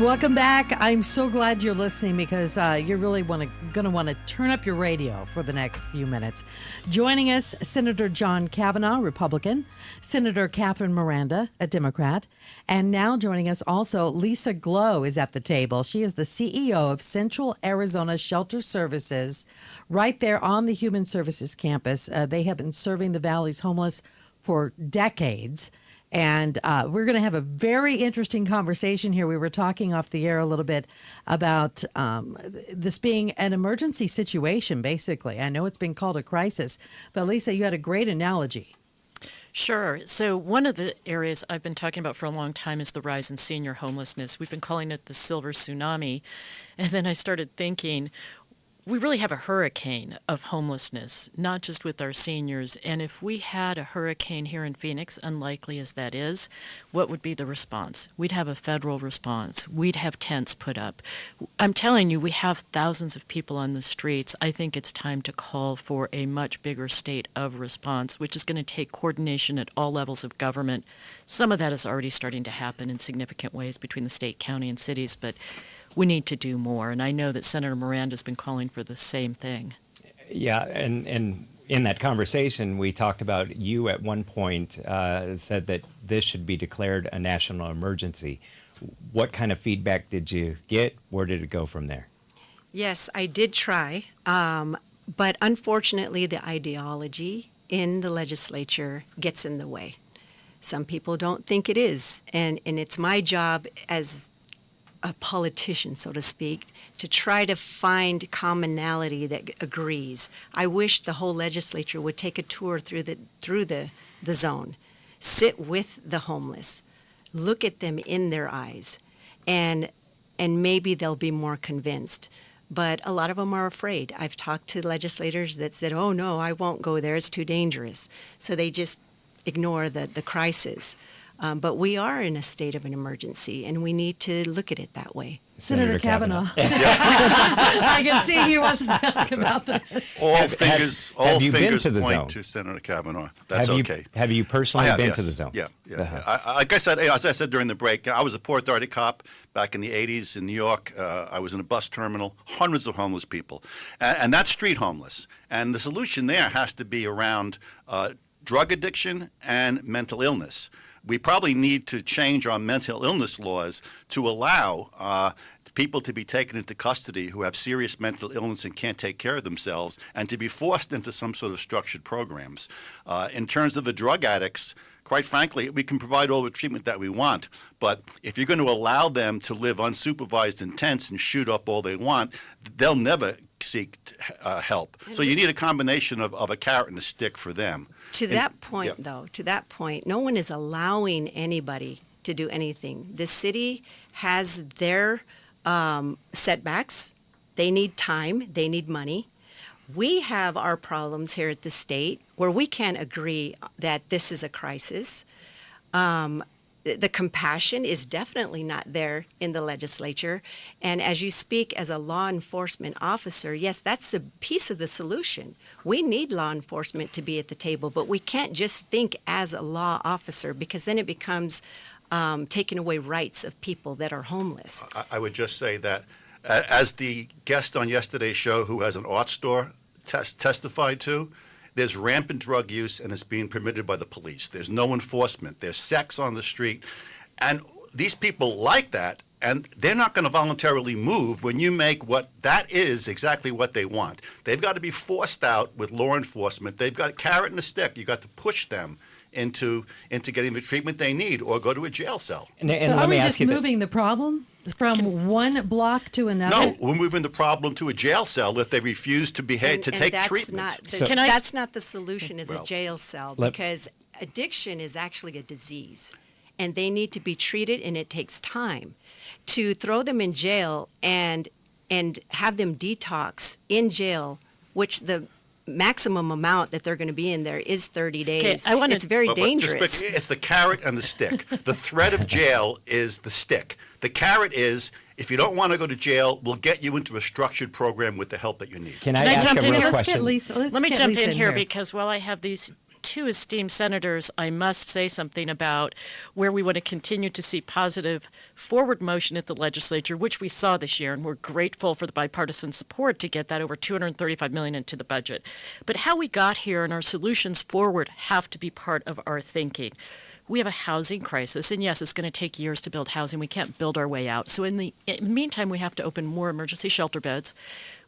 [SPEAKER 6] Welcome back. I'm so glad you're listening because you're really going to want to turn up your radio for the next few minutes. Joining us, Senator John Kavanaugh, Republican, Senator Catherine Miranda, a Democrat, and now joining us also, Lisa Glow is at the table. She is the CEO of Central Arizona Shelter Services right there on the Human Services campus. They have been serving the Valley's homeless for decades. And we're going to have a very interesting conversation here. We were talking off the air a little bit about this being an emergency situation, basically. I know it's been called a crisis, but Lisa, you had a great analogy.
[SPEAKER 19] Sure. So one of the areas I've been talking about for a long time is the rise in senior homelessness. We've been calling it the silver tsunami. And then I started thinking, we really have a hurricane of homelessness, not just with our seniors. And if we had a hurricane here in Phoenix, unlikely as that is, what would be the response? We'd have a federal response. We'd have tents put up. I'm telling you, we have thousands of people on the streets. I think it's time to call for a much bigger state of response, which is going to take coordination at all levels of government. Some of that is already starting to happen in significant ways between the state, county, and cities, but we need to do more, and I know that Senator Miranda's been calling for the same thing.
[SPEAKER 7] Yeah, and in that conversation, we talked about you at one point said that this should be declared a national emergency. What kind of feedback did you get? Where did it go from there?
[SPEAKER 8] Yes, I did try, but unfortunately the ideology in the legislature gets in the way. Some people don't think it is, and it's my job as a politician, so to speak, to try to find commonality that agrees. I wish the whole legislature would take a tour through the zone, sit with the homeless, look at them in their eyes, and maybe they'll be more convinced. But a lot of them are afraid. I've talked to legislators that said, "Oh no, I won't go there. It's too dangerous." So they just ignore the crisis. But we are in a state of an emergency, and we need to look at it that way.
[SPEAKER 6] Senator Kavanaugh. I can see he wants to talk about this.
[SPEAKER 9] All fingers
[SPEAKER 7] been to the
[SPEAKER 9] point
[SPEAKER 7] zone?
[SPEAKER 9] to Senator Kavanaugh. That's
[SPEAKER 7] have
[SPEAKER 9] okay.
[SPEAKER 7] Have you personally been to the zone?
[SPEAKER 9] Yeah. Like I said, as I said during the break, I was a Port Authority cop back in the 80s in New York. I was in a bus terminal, hundreds of homeless people. And that's street homeless. And the solution there has to be around drug addiction and mental illness. We probably need to change our mental illness laws to allow people to be taken into custody who have serious mental illness and can't take care of themselves, and to be forced into some sort of structured programs. In terms of the drug addicts, quite frankly, we can provide all the treatment that we want. But if you're going to allow them to live unsupervised in tents and shoot up all they want, they'll never seek help. So you need a combination of a carrot and a stick for them.
[SPEAKER 8] To that point, no one is allowing anybody to do anything. The city has their setbacks. They need time. They need money. We have our problems here at the state where we can't agree that this is a crisis. The compassion is definitely not there in the legislature. And as you speak as a law enforcement officer, yes, that's a piece of the solution. We need law enforcement to be at the table, but we can't just think as a law officer, because then it becomes taking away rights of people that are homeless.
[SPEAKER 9] I would just say that as the guest on yesterday's show who has an art store testified to, there's rampant drug use and it's being permitted by the police. There's no enforcement. There's sex on the street. And these people like that, and they're not going to voluntarily move when you make what that is exactly what they want. They've got to be forced out with law enforcement. They've got a carrot and a stick. You've got to push them into getting the treatment they need or go to a jail cell.
[SPEAKER 6] And are we just moving the problem from one block to another?
[SPEAKER 9] No, we're moving the problem to a jail cell if they refuse to behave, to take treatment.
[SPEAKER 8] That's not the solution, is a jail cell, because addiction is actually a disease, and they need to be treated, and it takes time. To throw them in jail and have them detox in jail, which the maximum amount that they're going to be in there is 30 days. It's very dangerous.
[SPEAKER 9] It's the carrot and the stick. The threat of jail is the stick. The carrot is, if you don't want to go to jail, we'll get you into a structured program with the help that you need.
[SPEAKER 7] Can I ask a real question?
[SPEAKER 19] Let me jump in here, because while I have these two esteemed senators, I must say something about where we want to continue to see positive forward motion at the legislature, which we saw this year, and we're grateful for the bipartisan support to get that over $235 million into the budget. But how we got here and our solutions forward have to be part of our thinking. We have a housing crisis, and yes, it's going to take years to build housing. We can't build our way out. So in the meantime, we have to open more emergency shelter beds,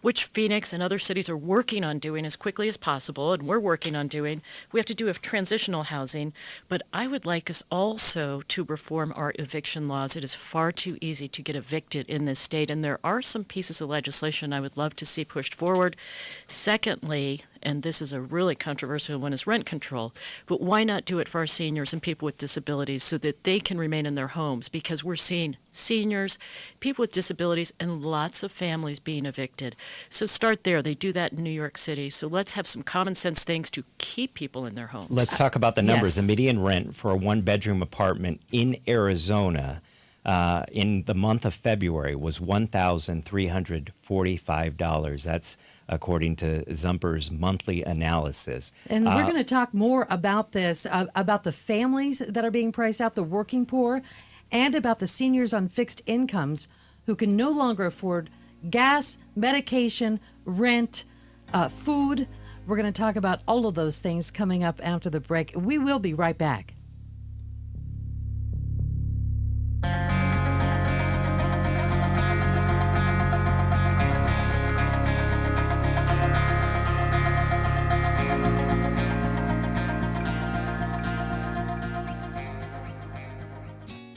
[SPEAKER 19] which Phoenix and other cities are working on doing as quickly as possible, and we're working on doing. We have to do transitional housing, but I would like us also to reform our eviction laws. It is far too easy to get evicted in this state, and there are some pieces of legislation I would love to see pushed forward. Secondly, and this is a really controversial one, is rent control. But why not do it for our seniors and people with disabilities so that they can remain in their homes? Because we're seeing seniors, people with disabilities, and lots of families being evicted. So start there. They do that in New York City. So let's have some common sense things to keep people in their homes.
[SPEAKER 7] Let's talk about the numbers.
[SPEAKER 19] Yes.
[SPEAKER 7] The median rent for a one-bedroom apartment in Arizona in the month of February was $1,345. That's according to Zumper's monthly analysis.
[SPEAKER 6] And we're going to talk more about this, about the families that are being priced out, the working poor, and about the seniors on fixed incomes who can no longer afford gas, medication, rent, food. We're going to talk about all of those things coming up after the break. We will be right back.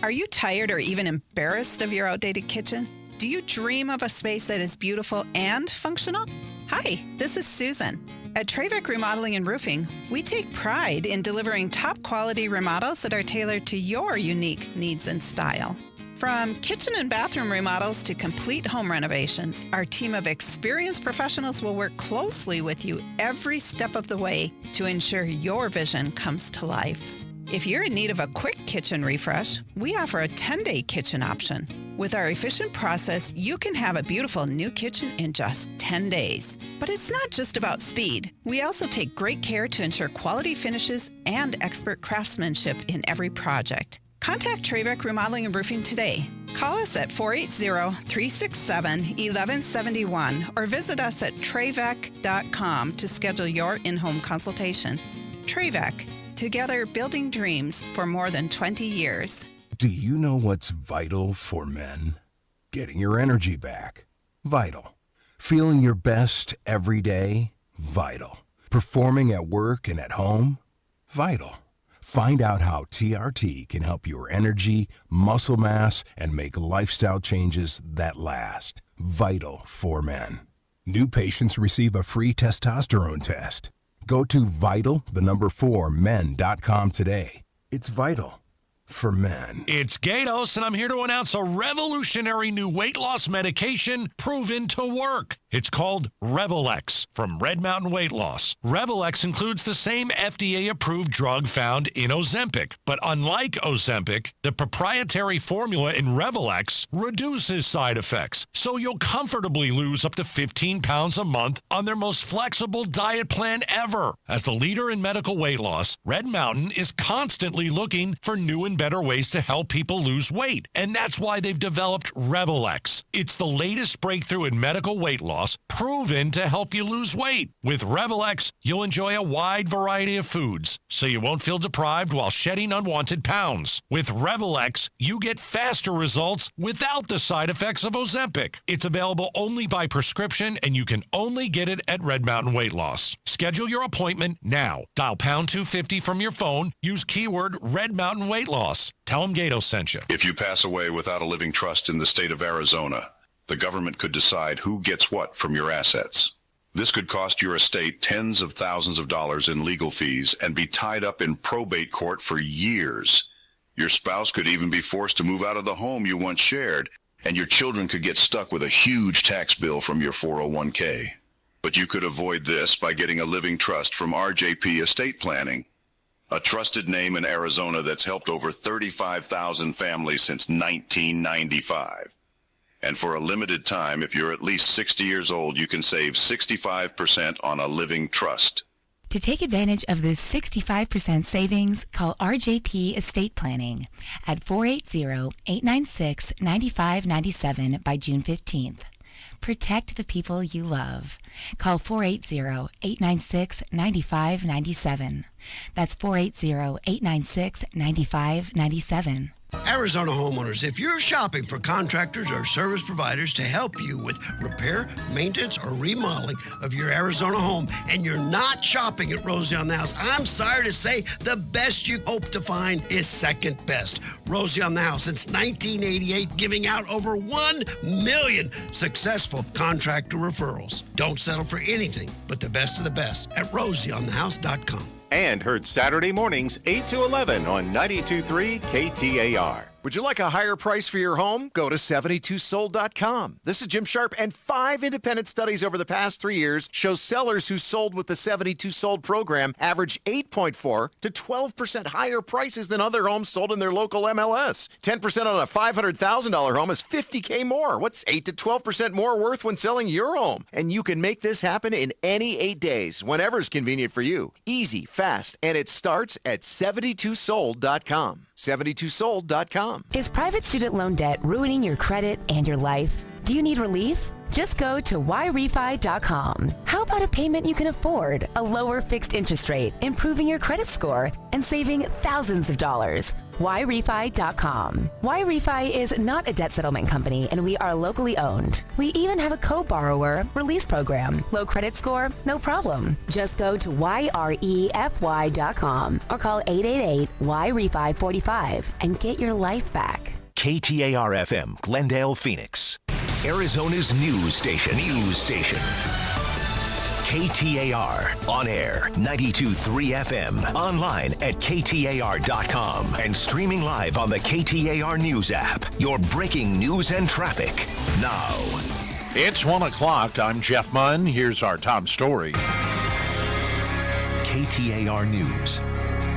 [SPEAKER 3] Are you tired or even embarrassed of your outdated kitchen? Do you dream of a space that is beautiful and functional? Hi, this is Susan. At Trevec Remodeling and Roofing, we take pride in delivering top quality remodels that are tailored to your unique needs and style. From kitchen and bathroom remodels to complete home renovations, our team of experienced professionals will work closely with you every step of the way to ensure your vision comes to life. If you're in need of a quick kitchen refresh, we offer a 10-day kitchen option. With our efficient process, you can have a beautiful new kitchen in just 10 days. But it's not just about speed. We also take great care to ensure quality finishes and expert craftsmanship in every project. Contact Trevec Remodeling and Roofing today. Call us at 480-367-1171 or visit us at trevec.com to schedule your in-home consultation. Trevec. Together, building dreams for more than 20 years.
[SPEAKER 20] Do you know what's vital for men? Getting your energy back. Vital. Feeling your best every day. Vital. Performing at work and at home. Vital. Find out how TRT can help your energy, muscle mass, and make lifestyle changes that last. Vital for men. New patients receive a free testosterone test. Go to vital4men.com today. It's vital for men.
[SPEAKER 18] It's Gatos, and I'm here to announce a revolutionary new weight loss medication proven to work. It's called Revelex from Red Mountain Weight Loss. Revelex includes the same FDA-approved drug found in Ozempic, but unlike Ozempic, the proprietary formula in Revelex reduces side effects, so you'll comfortably lose up to 15 pounds a month on their most flexible diet plan ever. As the leader in medical weight loss, Red Mountain is constantly looking for new and better ways to help people lose weight, and that's why they've developed Revelex. It's the latest breakthrough in medical weight loss, proven to help you lose weight. With Revelex, you'll enjoy a wide variety of foods, so you won't feel deprived while shedding unwanted pounds. With Revelex, you get faster results without the side effects of Ozempic. It's available only by prescription, and you can only get it at Red Mountain Weight Loss. Schedule your appointment now. Dial pound 250 from your phone. Use keyword Red Mountain Weight Loss. Tell them Gato sent you.
[SPEAKER 1] If you pass away without a living trust in the state of Arizona, the government could decide who gets what from your assets. This could cost your estate tens of thousands of dollars in legal fees and be tied up in probate court for years. Your spouse could even be forced to move out of the home you once shared, and your children could get stuck with a huge tax bill from your 401k. But you could avoid this by getting a living trust from RJP Estate Planning, a trusted name in Arizona that's helped over 35,000 families since 1995. And for a limited time, if you're at least 60 years old, you can save 65% on a living trust.
[SPEAKER 4] To take advantage of this 65% savings, call RJP Estate Planning at 480-896-9597 by June 15th. Protect the people you love. Call 480-896-9597. That's 480-896-9597.
[SPEAKER 21] Arizona homeowners, if you're shopping for contractors or service providers to help you with repair, maintenance, or remodeling of your Arizona home, and you're not shopping at Rosie on the House, I'm sorry to say the best you hope to find is second best. Rosie on the House, since 1988, giving out over 1 million successful contractor referrals. Don't settle for anything but the best of the best at rosieonthehouse.com.
[SPEAKER 22] And heard Saturday mornings 8 to 11 on 92.3 KTAR.
[SPEAKER 23] Would you like a higher price for your home? Go to 72sold.com. This is Jim Sharp, and 5 independent studies over the past 3 years show sellers who sold with the 72 Sold program average 8.4 to 12% higher prices than other homes sold in their local MLS. 10% on a $500,000 home is $50K more. What's 8 to 12% more worth when selling your home? And you can make this happen in any 8 days, whenever's convenient for you. Easy, fast, and it starts at 72sold.com. 72sold.com.
[SPEAKER 4] Is private student loan debt ruining your credit and your life? Do you need relief? Just go to whyrefi.com. How about a payment you can afford, a lower fixed interest rate, improving your credit score, and saving thousands of dollars? whyrefi.com. Whyrefi is not a debt settlement company, and we are locally owned. We even have a co-borrower release program. Low credit score? No problem. Just go to yrefy.com or call 888-YREFI45 and get your life back.
[SPEAKER 24] KTAR-FM, Glendale, Phoenix. Arizona's news station. KTAR, on air, 92.3 FM, online at KTAR.com, and streaming live on the KTAR News app. Your breaking news and traffic now.
[SPEAKER 2] It's 1 o'clock. I'm Jeff Munn. Here's our top story.
[SPEAKER 24] KTAR News.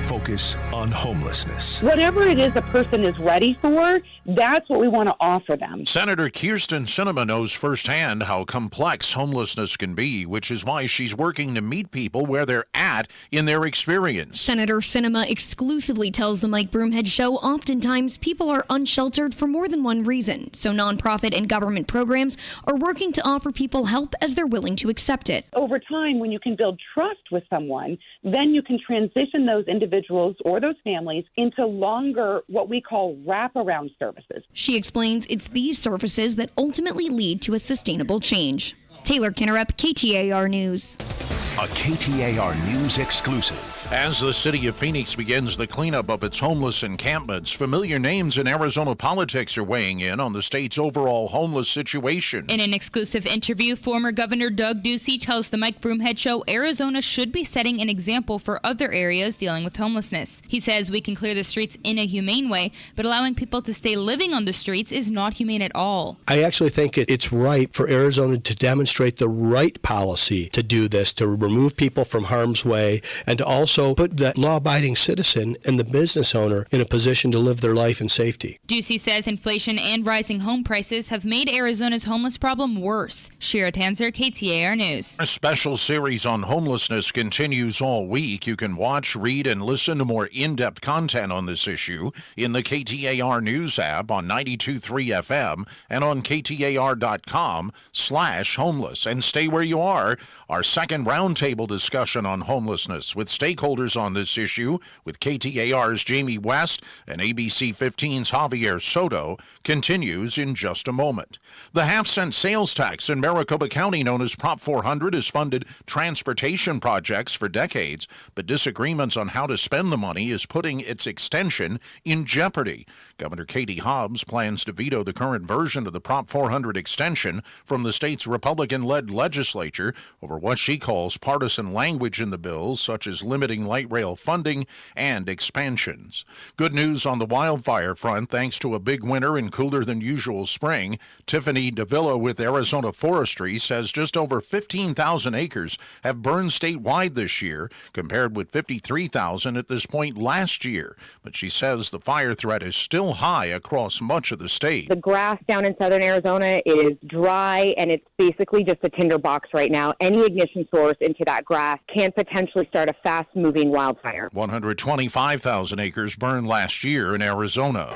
[SPEAKER 24] Focus on homelessness.
[SPEAKER 25] Whatever it is a person is ready for, that's what we want to offer them.
[SPEAKER 2] Senator Kirsten Sinema knows firsthand how complex homelessness can be, which is why she's working to meet people where they're at in their experience.
[SPEAKER 27] Senator Sinema exclusively tells the Mike Broomhead Show oftentimes people are unsheltered for more than one reason, so nonprofit and government programs are working to offer people help as they're willing to accept it.
[SPEAKER 25] Over time, when you can build trust with someone, then you can transition those individuals or those families into longer, what we call wraparound services.
[SPEAKER 27] She explains it's these services that ultimately lead to a sustainable change. Taylor Kinnerup, KTAR News.
[SPEAKER 24] A KTAR News exclusive.
[SPEAKER 2] As the city of Phoenix begins the cleanup of its homeless encampments, familiar names in Arizona politics are weighing in on the state's overall homeless situation.
[SPEAKER 10] In an exclusive interview, former Governor Doug Ducey tells the Mike Broomhead Show Arizona should be setting an example for other areas dealing with homelessness. He says we can clear the streets in a humane way, but allowing people to stay living on the streets is not humane at all.
[SPEAKER 11] I actually think it's right for Arizona to demonstrate the right policy to do this, to remove people from harm's way, and to also put that law-abiding citizen and the business owner in a position to live their life in safety.
[SPEAKER 10] Ducey says inflation and rising home prices have made Arizona's homeless problem worse. Shira Tanzer, KTAR News.
[SPEAKER 2] A special series on homelessness continues all week. You can watch, read, and listen to more in-depth content on this issue in the KTAR News app on 92.3 FM and on KTAR.com/homeless. And stay where you are. Our second roundtable discussion on homelessness with stakeholders on this issue with KTAR's Jamie West and ABC15's Javier Soto continues in just a moment. The half-cent sales tax in Maricopa County, known as Prop 400, has funded transportation projects for decades, but disagreements on how to spend the money is putting its extension in jeopardy. Governor Katie Hobbs plans to veto the current version of the Prop 400 extension from the state's Republican-led legislature over what she calls partisan language in the bills, such as limiting light rail funding and expansions. Good news on the wildfire front, thanks to a big winter and cooler than usual spring. Tiffany Davila with Arizona Forestry says just over 15,000 acres have burned statewide this year, compared with 53,000 at this point last year. But she says the fire threat is still high across much of the state.
[SPEAKER 25] The grass down in southern Arizona is dry, and it's basically just a tinderbox right now. Any ignition source into that grass can potentially start a fast-moving wildfire.
[SPEAKER 2] 125,000 acres burned last year in Arizona.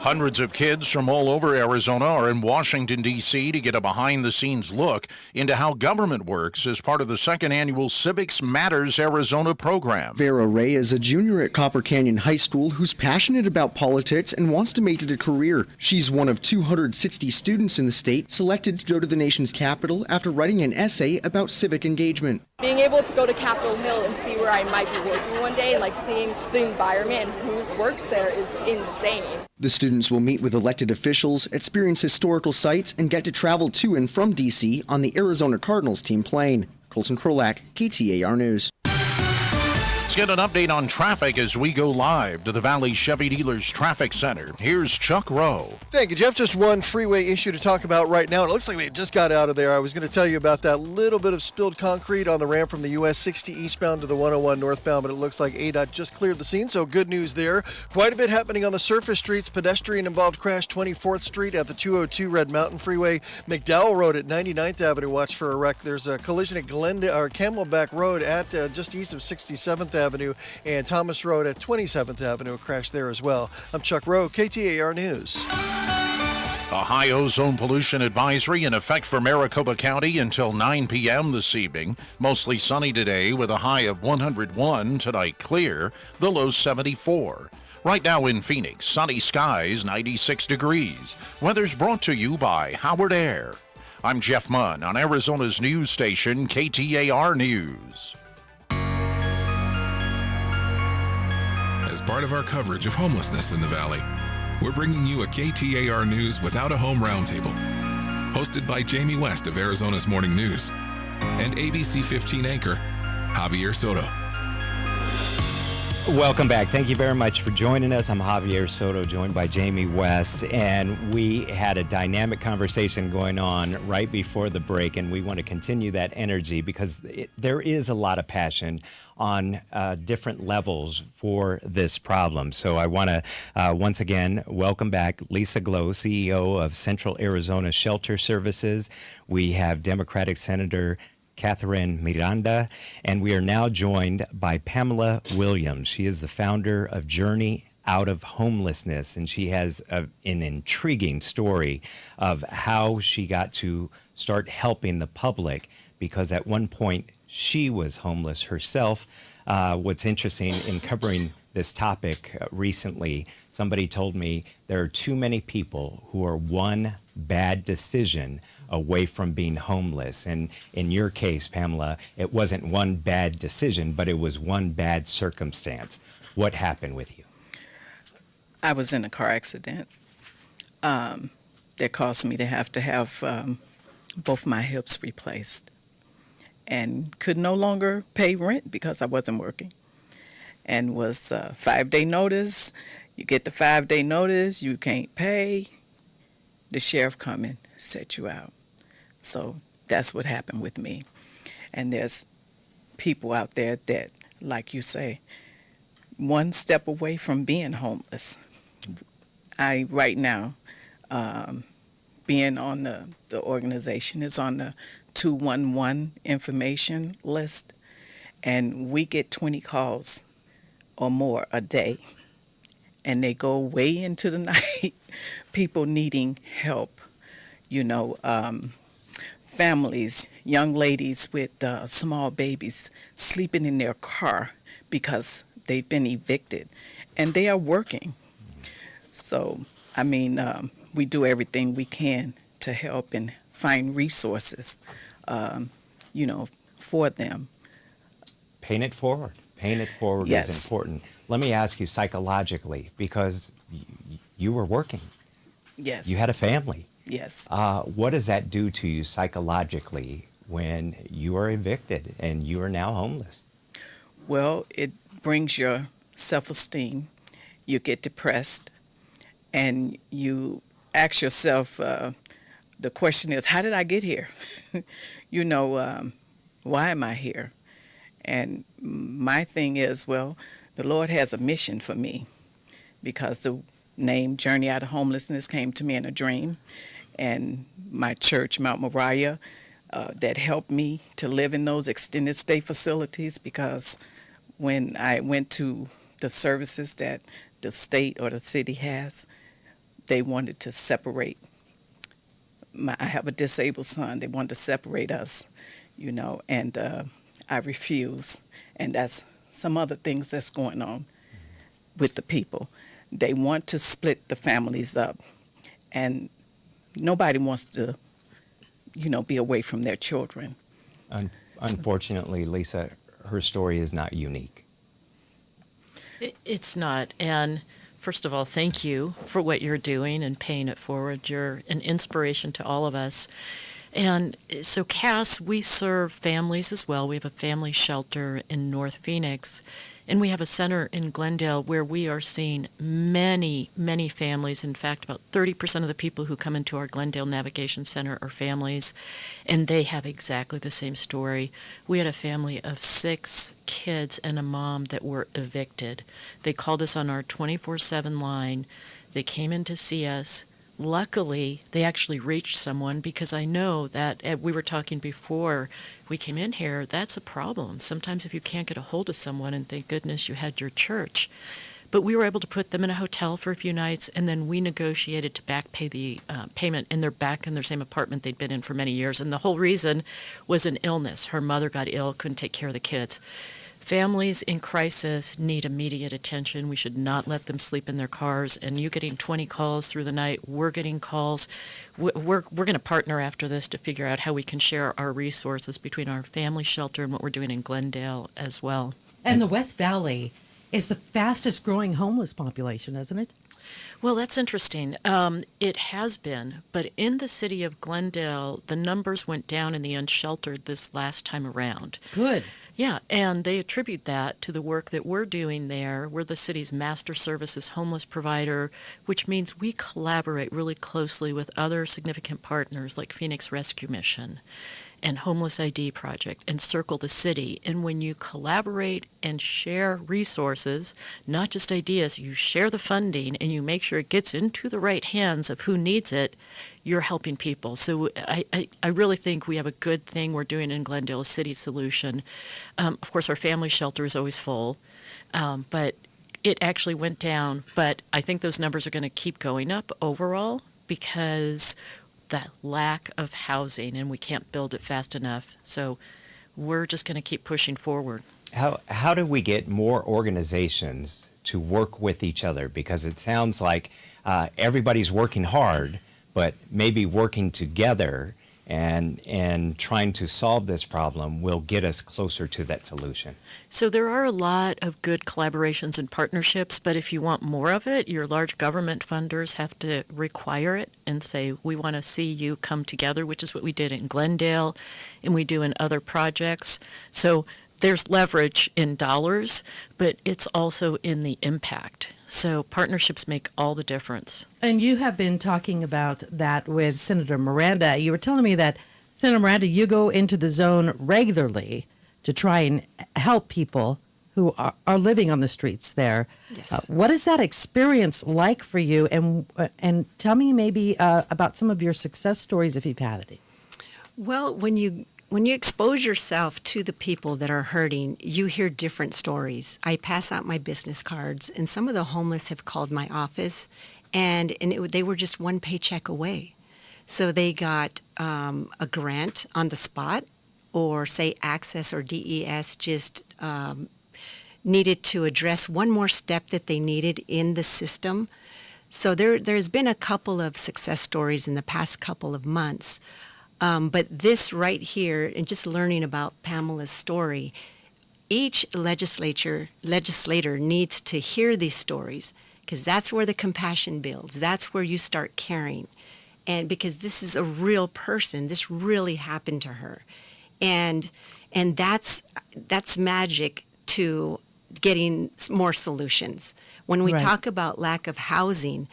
[SPEAKER 2] Hundreds of kids from all over Arizona are in Washington, D.C. to get a behind-the-scenes look into how government works as part of the second annual Civics Matters Arizona program.
[SPEAKER 12] Vera Ray is a junior at Copper Canyon High School who's passionate about politics and wants to make it a career. She's one of 260 students in the state selected to go to the nation's capital after writing an essay about civic engagement.
[SPEAKER 13] Being able to go to Capitol Hill and see where I might be working one day, and seeing the environment and who works there is insane.
[SPEAKER 12] The students will meet with elected officials, experience historical sites, and get to travel to and from D.C. on the Arizona Cardinals team plane. Colton Krolak, KTAR News.
[SPEAKER 2] Let's get an update on traffic as we go live to the Valley Chevy Dealers Traffic Center. Here's Chuck Rowe.
[SPEAKER 14] Thank you, Jeff. Just one freeway issue to talk about right now. It looks like they just got out of there. I was going to tell you about that little bit of spilled concrete on the ramp from the US 60 eastbound to the 101 northbound, but it looks like ADOT just cleared the scene, so good news there. Quite a bit happening on the surface streets. Pedestrian-involved crash 24th Street at the 202 Red Mountain Freeway. McDowell Road at 99th Avenue. Watch for a wreck. There's a collision at Camelback Road at just east of 67th Avenue, and Thomas Road at 27th Avenue, a crash there as well. I'm Chuck Rowe, KTAR News.
[SPEAKER 2] A high ozone pollution advisory in effect for Maricopa County until 9 p.m. this evening. Mostly sunny today with a high of 101. Tonight clear, the low 74. Right now in Phoenix, sunny skies, 96 degrees. Weather's brought to you by Howard Air. I'm Jeff Munn on Arizona's news station, KTAR News.
[SPEAKER 5] As part of our coverage of homelessness in the Valley, we're bringing you a KTAR News Without a Home Roundtable, hosted by Jamie West of Arizona's Morning News and ABC15 anchor Javier Soto.
[SPEAKER 7] Welcome back. Thank you very much for joining us. I'm Javier Soto, joined by Jamie West, and we had a dynamic conversation going on right before the break, and we want to continue that energy because there is a lot of passion on different levels for this problem. So I want to once again welcome back Lisa Glow, CEO of Central Arizona Shelter Services. We have Democratic Senator Catherine Miranda, and we are now joined by Pamela Williams. She is the founder of Journey Out of Homelessness, and she has an intriguing story of how she got to start helping the public because at one point she was homeless herself. What's interesting in covering this topic recently. Somebody told me there are too many people who are one bad decision away from being homeless. And in your case, Pamela, it wasn't one bad decision, but it was one bad circumstance. What happened with you?
[SPEAKER 8] I was in a car accident that caused me to have both my hips replaced, and could no longer pay rent because I wasn't working. And was 5-day notice. You get the 5-day notice, you can't pay. The sheriff come and set you out. So that's what happened with me. And there's people out there that, like you say, one step away from being homeless. I, right now, being on the organization is on the 211 information list, and we get 20 calls or more a day, and they go way into the night. People needing help, families, young ladies with small babies sleeping in their car because they've been evicted, and they are working. So, we do everything we can to help and find resources, for them.
[SPEAKER 7] Paying it forward. Paying it forward
[SPEAKER 8] Yes.
[SPEAKER 7] is important. Let me ask you psychologically, because you were working.
[SPEAKER 8] Yes.
[SPEAKER 7] You had a family.
[SPEAKER 8] Yes.
[SPEAKER 7] What does that do to you psychologically when you are evicted and you are now homeless?
[SPEAKER 8] Well, it brings your self-esteem. You get depressed, and you ask yourself, the question is, how did I get here? Why am I here? And my thing is, well, the Lord has a mission for me, because the name Journey Out of Homelessness came to me in a dream, and my church, Mount Moriah, that helped me to live in those extended stay facilities, because when I went to the services that the state or the city has, they wanted to separate. I have a disabled son. They wanted to separate us, and I refuse. And that's some other things that's going on with the people. They want to split the families up, and nobody wants to, be away from their children.
[SPEAKER 7] Unfortunately, Lisa, her story is not unique.
[SPEAKER 9] It's not. And first of all, thank you for what you're doing and paying it forward. You're an inspiration to all of us. And so, Cass, we serve families as well. We have a family shelter in North Phoenix, and we have a center in Glendale where we are seeing many, many families. In fact, about 30% of the people who come into our Glendale Navigation Center are families, and they have exactly the same story. We had a family of 6 kids and a mom that were evicted. They called us on our 24/7 line. They came in to see us. Luckily, they actually reached someone, because I know that, we were talking before we came in here, that's a problem. Sometimes if you can't get a hold of someone, and thank goodness you had your church. But we were able to put them in a hotel for a few nights, and then we negotiated to back pay the payment, and they're back in their same apartment they'd been in for many years. And the whole reason was an illness. Her mother got ill, couldn't take care of the kids. Families in crisis need immediate attention. We should not let them sleep in their cars. And you getting 20 calls through the night, we're getting calls. We're going to partner after this to figure out how we can share our resources between our family shelter and what we're doing in Glendale as well.
[SPEAKER 6] And the West Valley is the fastest growing homeless population, isn't it?
[SPEAKER 9] Well, that's interesting. It has been, but in the city of Glendale, the numbers went down in the unsheltered this last time around.
[SPEAKER 6] Good.
[SPEAKER 9] Yeah, and they attribute that to the work that we're doing there. We're the city's master services homeless provider, which means we collaborate really closely with other significant partners like Phoenix Rescue Mission and Homeless ID Project and Circle the City. And when you collaborate and share resources, not just ideas, you share the funding and you make sure it gets into the right hands of who needs it, you're helping people. So I really think we have a good thing we're doing in Glendale, a city solution. Of course, our family shelter is always full, but it actually went down. But I think those numbers are going to keep going up overall because that lack of housing, and we can't build it fast enough. So we're just going to keep pushing forward.
[SPEAKER 7] How do we get more organizations to work with each other? Because it sounds like everybody's working hard, but maybe working together and trying to solve this problem will get us closer to that solution.
[SPEAKER 9] So there are a lot of good collaborations and partnerships, but if you want more of it, your large government funders have to require it and say, we want to see you come together, which is what we did in Glendale and we do in other projects. So there's leverage in dollars, but it's also in the impact. So partnerships make all the difference.
[SPEAKER 6] And you have been talking about that with Senator Miranda. You were telling me that, Senator Miranda, you go into the zone regularly to try and help people who are living on the streets there.
[SPEAKER 3] Yes.
[SPEAKER 6] What is that experience like for you? And tell me maybe about some of your success stories if you've had any.
[SPEAKER 3] Well, when you expose yourself to the people that are hurting, you hear different stories. I pass out my business cards, and some of the homeless have called my office, and they were just one paycheck away. So they got a grant on the spot, or say Access or DES just needed to address one more step that they needed in the system. So there's been a couple of success stories in the past couple of months. But this right here, and just learning about Pamela's story, each legislator needs to hear these stories, because that's where the compassion builds. That's where you start caring. And because this is a real person, this really happened to her. And that's magic to getting more solutions. When we talk about lack of housing,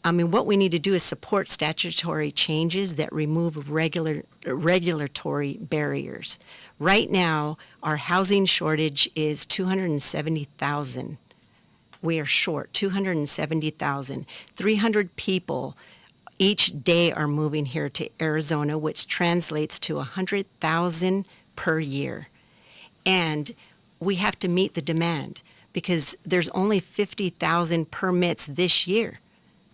[SPEAKER 3] I mean, what we need to do is support statutory changes that remove regulatory barriers. Right now, our housing shortage is 270,000. We are short 270,000. 300 people each day are moving here to Arizona, which translates to 100,000 per year. And we have to meet the demand because there's only 50,000 permits this year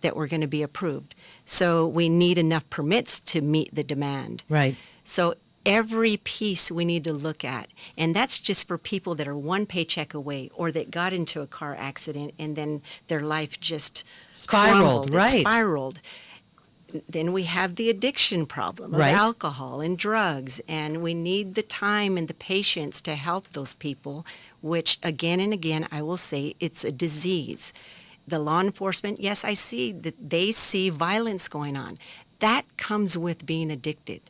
[SPEAKER 3] that were going to be approved. So we need enough permits to meet the demand.
[SPEAKER 6] Right.
[SPEAKER 3] So every piece we need to look at, and that's just for people that are one paycheck away or that got into a car accident and then their life just
[SPEAKER 6] spiraled.
[SPEAKER 3] Crumbled. It spiraled. Then we have the addiction problem of alcohol and drugs, and we need the time and the patience to help those people, which again and again I will say it's a disease. The law enforcement, yes, I see that they see violence going on. That comes with being addicted.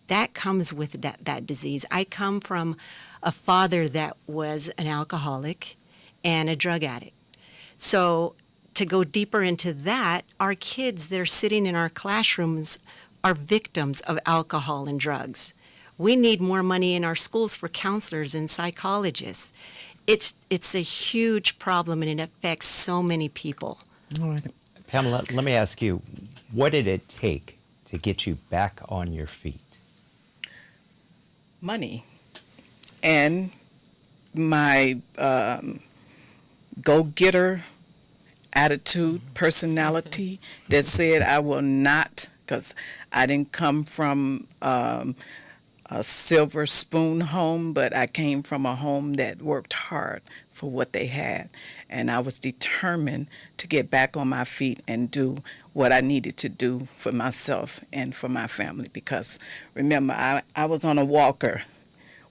[SPEAKER 3] That comes with that disease. I come from a father that was an alcoholic and a drug addict. So to go deeper into that, our kids that are sitting in our classrooms are victims of alcohol and drugs. We need more money in our schools for counselors and psychologists. It's a huge problem, and it affects so many people.
[SPEAKER 6] All right.
[SPEAKER 7] Pamela, let me ask you, what did it take to get you back on your feet?
[SPEAKER 8] Money. And my go-getter attitude, personality that said I will not, because I didn't come from a silver spoon home, but I came from a home that worked hard for what they had. And I was determined to get back on my feet and do what I needed to do for myself and for my family. Because remember, I was on a walker,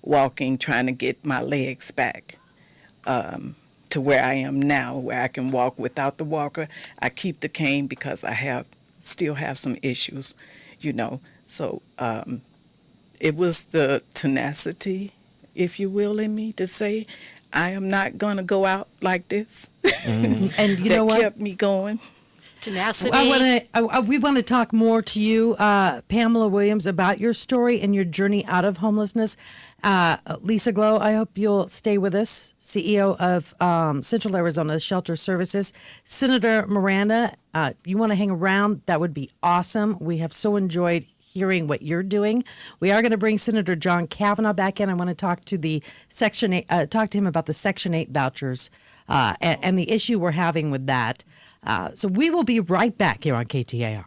[SPEAKER 8] walking, trying to get my legs back to where I am now, where I can walk without the walker. I keep the cane because I still have some issues, So it was the tenacity, if you will, in me to say, I am not going to go out like this.
[SPEAKER 6] And you know what?
[SPEAKER 8] That kept me going.
[SPEAKER 9] Tenacity.
[SPEAKER 6] We want to talk more to you, Pamela Williams, about your story and your journey out of homelessness. Lisa Glow, I hope you'll stay with us, CEO of Central Arizona Shelter Services. Senator Miranda, you want to hang around? That would be awesome. We have so enjoyed hearing what you're doing. We are going to bring Senator John Kavanaugh back in. I want to talk to talk to him about the Section 8 vouchers and the issue we're having with that. So we will be right back here on KTAR.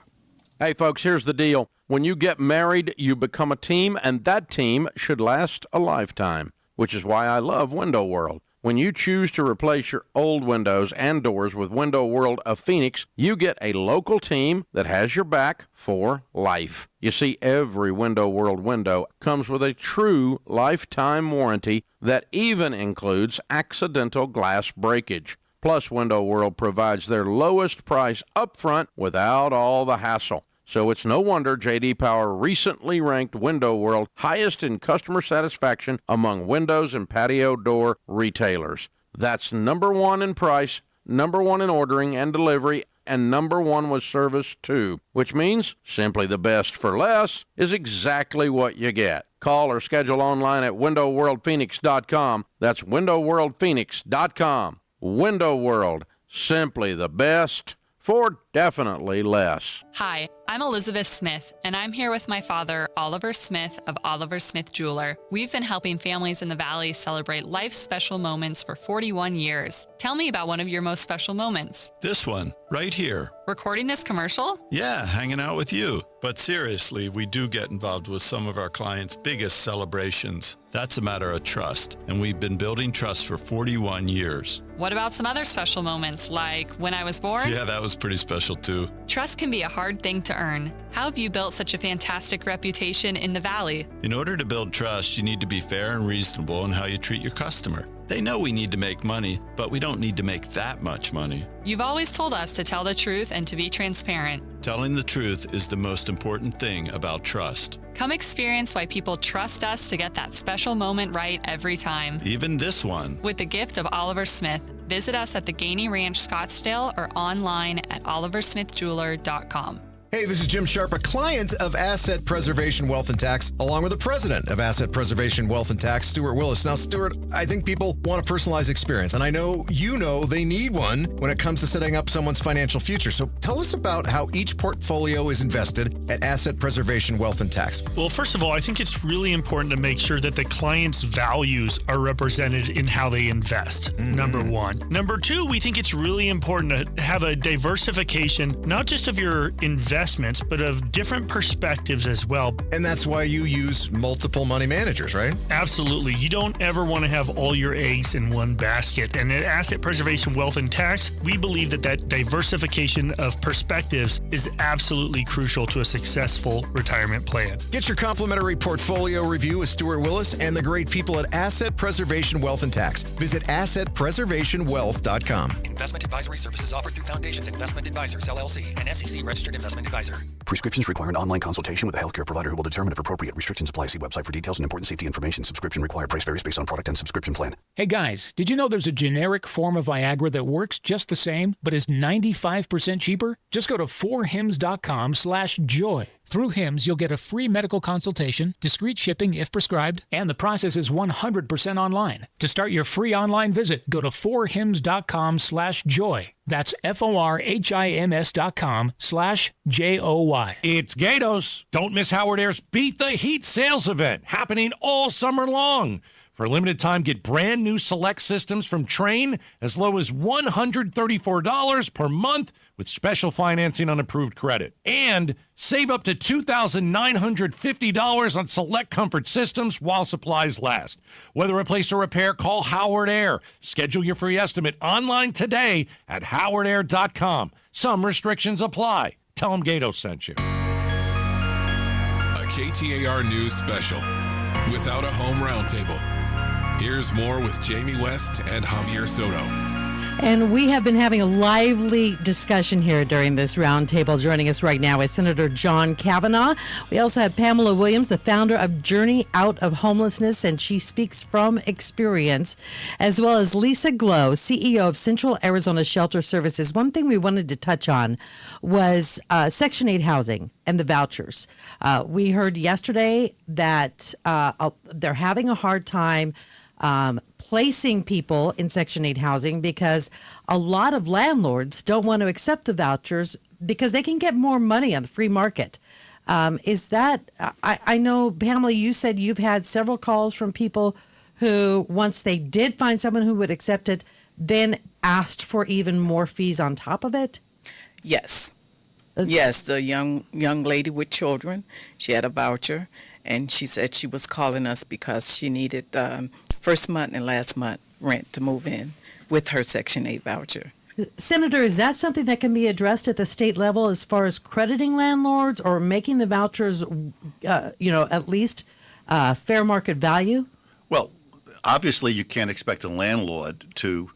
[SPEAKER 15] Hey, folks, here's the deal. When you get married, you become a team, and that team should last a lifetime, which is why I love Window World. When you choose to replace your old windows and doors with Window World of Phoenix, you get a local team that has your back for life. You see, every Window World window comes with a true lifetime warranty that even includes accidental glass breakage. Plus, Window World provides their lowest price upfront without all the hassle. So it's no wonder J.D. Power recently ranked Window World highest in customer satisfaction among windows and patio door retailers. That's number one in price, number one in ordering and delivery, and number one with service too, which means simply the best for less is exactly what you get. Call or schedule online at windowworldphoenix.com. That's windowworldphoenix.com. Window World, simply the best for definitely less.
[SPEAKER 1] Hi, I'm Elizabeth Smith, and I'm here with my father, Oliver Smith of Oliver Smith Jeweler. We've been helping families in the Valley celebrate life's special moments for 41 years. Tell me about one of your most special moments.
[SPEAKER 16] This one, right here.
[SPEAKER 1] Recording this commercial?
[SPEAKER 16] Yeah, hanging out with you. But seriously, we do get involved with some of our clients' biggest celebrations. That's a matter of trust, and we've been building trust for 41 years.
[SPEAKER 1] What about some other special moments, like when I was born?
[SPEAKER 16] Yeah, that was pretty special too.
[SPEAKER 1] Trust can be a hard thing to earn. How have you built such a fantastic reputation in the Valley?
[SPEAKER 16] In order to build trust, you need to be fair and reasonable in how you treat your customer. They know we need to make money, but we don't need to make that much money.
[SPEAKER 1] You've always told us to tell the truth and to be transparent.
[SPEAKER 16] Telling the truth is the most important thing about trust.
[SPEAKER 1] Come experience why people trust us to get that special moment right every time.
[SPEAKER 16] Even this one.
[SPEAKER 1] With the gift of Oliver Smith. Visit us at the Gainey Ranch, Scottsdale, or online at oliversmithjeweler.com.
[SPEAKER 23] Hey, this is Jim Sharp, a client of Asset Preservation Wealth and Tax, along with the president of Asset Preservation Wealth and Tax, Stuart Willis. Now, Stuart, I think people want a personalized experience, and I know you know they need one when it comes to setting up someone's financial future. So tell us about how each portfolio is invested at Asset Preservation Wealth and Tax.
[SPEAKER 17] Well, first of all, I think it's really important to make sure that the client's values are represented in how they invest, number one. Number two, we think it's really important to have a diversification, not just of your investments, but of different perspectives as well.
[SPEAKER 23] And that's why you use multiple money managers, right?
[SPEAKER 17] Absolutely. You don't ever want to have all your eggs in one basket. And at Asset Preservation Wealth and Tax, we believe that diversification of perspectives is absolutely crucial to a successful retirement plan.
[SPEAKER 23] Get your complimentary portfolio review with Stuart Willis and the great people at Asset Preservation Wealth and Tax. Visit assetpreservationwealth.com.
[SPEAKER 18] Investment advisory services offered through Foundations Investment Advisors, LLC, an SEC registered investment advisor.
[SPEAKER 19] Prescriptions require an online consultation with a healthcare provider who will determine if appropriate. Restrictions apply. See website for details and important safety information. Subscription required. Price varies based on product and subscription plan.
[SPEAKER 20] Hey guys, did you know there's a generic form of Viagra that works just the same, but is 95% cheaper? Just go to 4hims.com/joy. Through Hims, you'll get a free medical consultation, discreet shipping if prescribed, and the process is 100% online. To start your free online visit, go to 4hims.com/joy. That's FORHIMS.com/JOY.
[SPEAKER 26] It's Gatos. Don't miss Howard Air's Beat the Heat sales event happening all summer long. For a limited time, get brand new select systems from Trane as low as $134 per month with special financing on approved credit. And save up to $2,950 on select comfort systems while supplies last. Whether replace or repair, call Howard Air. Schedule your free estimate online today at howardair.com. Some restrictions apply. Tell them Gatos sent you.
[SPEAKER 5] A KTAR News special. Without a Home Roundtable. Here's more with Jamie West and Javier Soto.
[SPEAKER 6] And we have been having a lively discussion here during this roundtable. Joining us right now is Senator John Kavanaugh. We also have Pamela Williams, the founder of Journey Out of Homelessness, and she speaks from experience, as well as Lisa Glow, CEO of Central Arizona Shelter Services. One thing we wanted to touch on was Section 8 housing and the vouchers. We heard yesterday that they're having a hard time placing people in Section 8 housing because a lot of landlords don't want to accept the vouchers because they can get more money on the free market. Is that, I know, Pamela, you said you've had several calls from people who, once they did find someone who would accept it, then asked for even more fees on top of it?
[SPEAKER 8] Yes. Yes, the young lady with children, she had a voucher, and she said she was calling us because she needed first month and last month rent to move in with her Section 8 voucher.
[SPEAKER 6] Senator, is that something that can be addressed at the state level as far as crediting landlords or making the vouchers, at least fair market value?
[SPEAKER 4] Well, obviously you can't expect a landlord to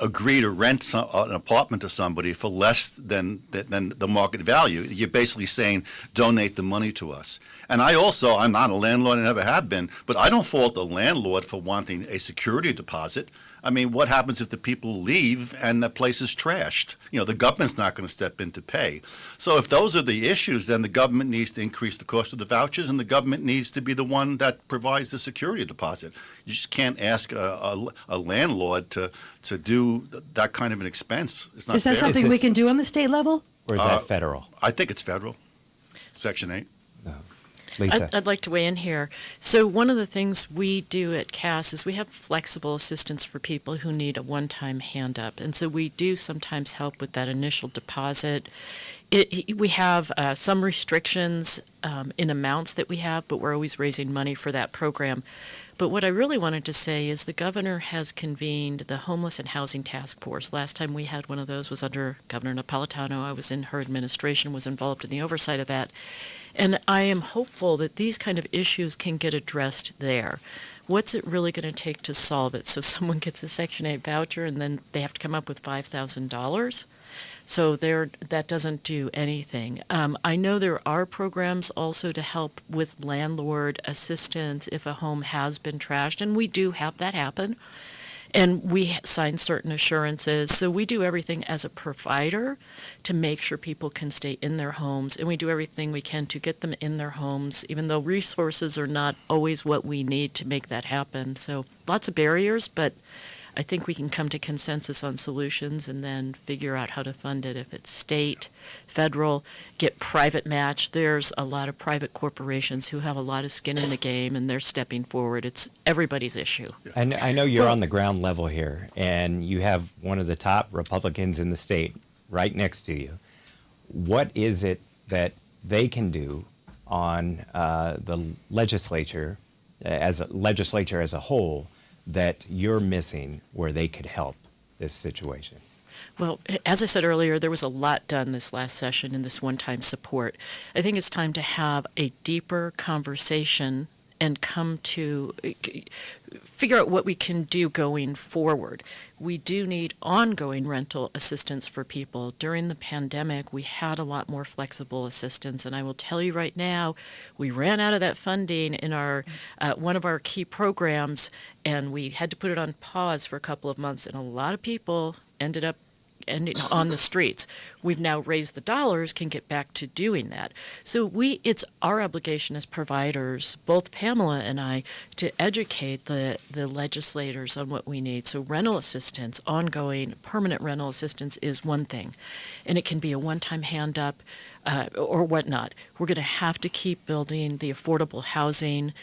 [SPEAKER 4] agree to rent an apartment to somebody for less than the market value. You're basically saying, donate the money to us. And I'm not a landlord and never have been, but I don't fault the landlord for wanting a security deposit. I mean, what happens if the people leave and the place is trashed? The government's not going to step in to pay. So if those are the issues, then the government needs to increase the cost of the vouchers, and the government needs to be the one that provides the security deposit. You just can't ask a landlord to do that kind of an expense. It's not
[SPEAKER 6] Is that
[SPEAKER 4] fair.
[SPEAKER 6] something we can do on the state level?
[SPEAKER 7] Or is that federal?
[SPEAKER 4] I think it's federal. Section 8.
[SPEAKER 7] Lisa.
[SPEAKER 9] I'd like to weigh in here. So one of the things we do at CAS is we have flexible assistance for people who need a one-time hand up. And so we do sometimes help with that initial deposit. We have some restrictions in amounts that we have, but we're always raising money for that program. But what I really wanted to say is the governor has convened the Homeless and Housing Task Force. Last time we had one of those was under Governor Napolitano. I was in her administration, was involved in the oversight of that. And I am hopeful that these kind of issues can get addressed there. What's it really going to take to solve it? So someone gets a Section 8 voucher and then they have to come up with $5,000. So that doesn't do anything. I know there are programs also to help with landlord assistance if a home has been trashed, and we do have that happen. And we sign certain assurances. So we do everything as a provider to make sure people can stay in their homes, and we do everything we can to get them in their homes, even though resources are not always what we need to make that happen. So lots of barriers, but I think we can come to consensus on solutions and then figure out how to fund it. If it's state, federal, get private match. There's a lot of private corporations who have a lot of skin in the game, and they're stepping forward. It's everybody's issue.
[SPEAKER 7] I know you're on the ground level here, and you have one of the top Republicans in the state right next to you. What is it that they can do on the legislature as a whole that you're missing where they could help this situation?
[SPEAKER 9] Well, as I said earlier, there was a lot done this last session in this one-time support. I think it's time to have a deeper conversation and come to figure out what we can do going forward. We do need ongoing rental assistance for people. During the pandemic, we had a lot more flexible assistance, and I will tell you right now, we ran out of that funding in our one of our key programs, and we had to put it on pause for a couple of months, and a lot of people ended up on the streets. We've now raised the dollars, can get back to doing that. So it's our obligation as providers, both Pamela and I, to educate the legislators on what we need. So rental assistance, ongoing permanent rental assistance is one thing, and it can be a one-time hand up or whatnot. We're going to have to keep building the affordable housing.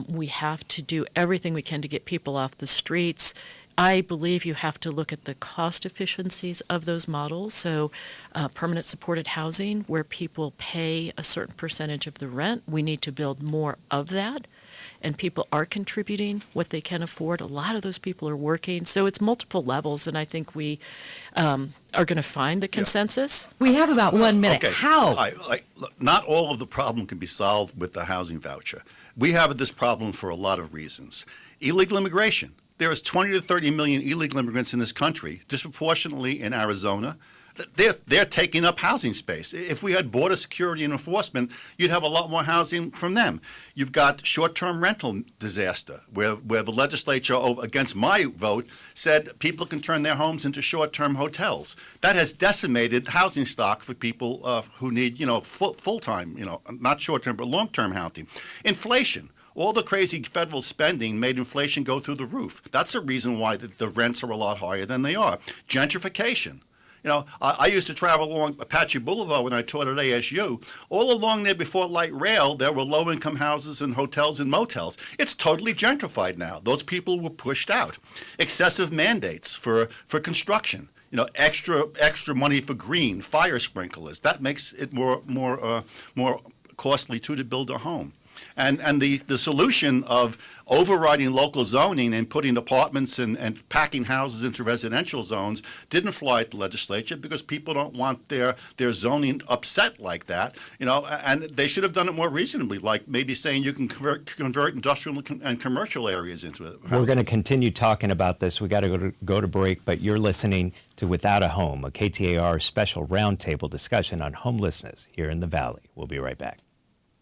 [SPEAKER 9] We have to do everything we can to get people off the streets. I believe you have to look at the cost efficiencies of those models. So permanent supported housing, where people pay a certain percentage of the rent, we need to build more of that. And people are contributing what they can afford. A lot of those people are working. So it's multiple levels, and I think we are going to find the consensus.
[SPEAKER 6] We have about 1 minute.
[SPEAKER 4] Okay.
[SPEAKER 6] How?
[SPEAKER 4] Look, not all of the problem can be solved with the housing voucher. We have this problem for a lot of reasons. Illegal immigration. There is 20 to 30 million illegal immigrants in this country, disproportionately in Arizona. They're taking up housing space. If we had border security and enforcement, you'd have a lot more housing from them. You've got short-term rental disaster, where the legislature, against my vote, said people can turn their homes into short-term hotels. That has decimated housing stock for people who need, full-time, not short-term, but long-term housing. Inflation. All the crazy federal spending made inflation go through the roof. That's the reason why the rents are a lot higher than they are. Gentrification. I used to travel along Apache Boulevard when I taught at ASU. All along there before light rail, there were low-income houses and hotels and motels. It's totally gentrified now. Those people were pushed out. Excessive mandates for construction. Extra money for green, fire sprinklers. That makes it more costly, too, to build a home. And the solution of overriding local zoning and putting apartments and packing houses into residential zones didn't fly at the legislature because people don't want their zoning upset like that, and they should have done it more reasonably, like maybe saying you can convert industrial and commercial areas into it.
[SPEAKER 7] We're going to continue talking about this. We got to go to break, but you're listening to Without a Home, a KTAR special roundtable discussion on homelessness here in the Valley. We'll be right back.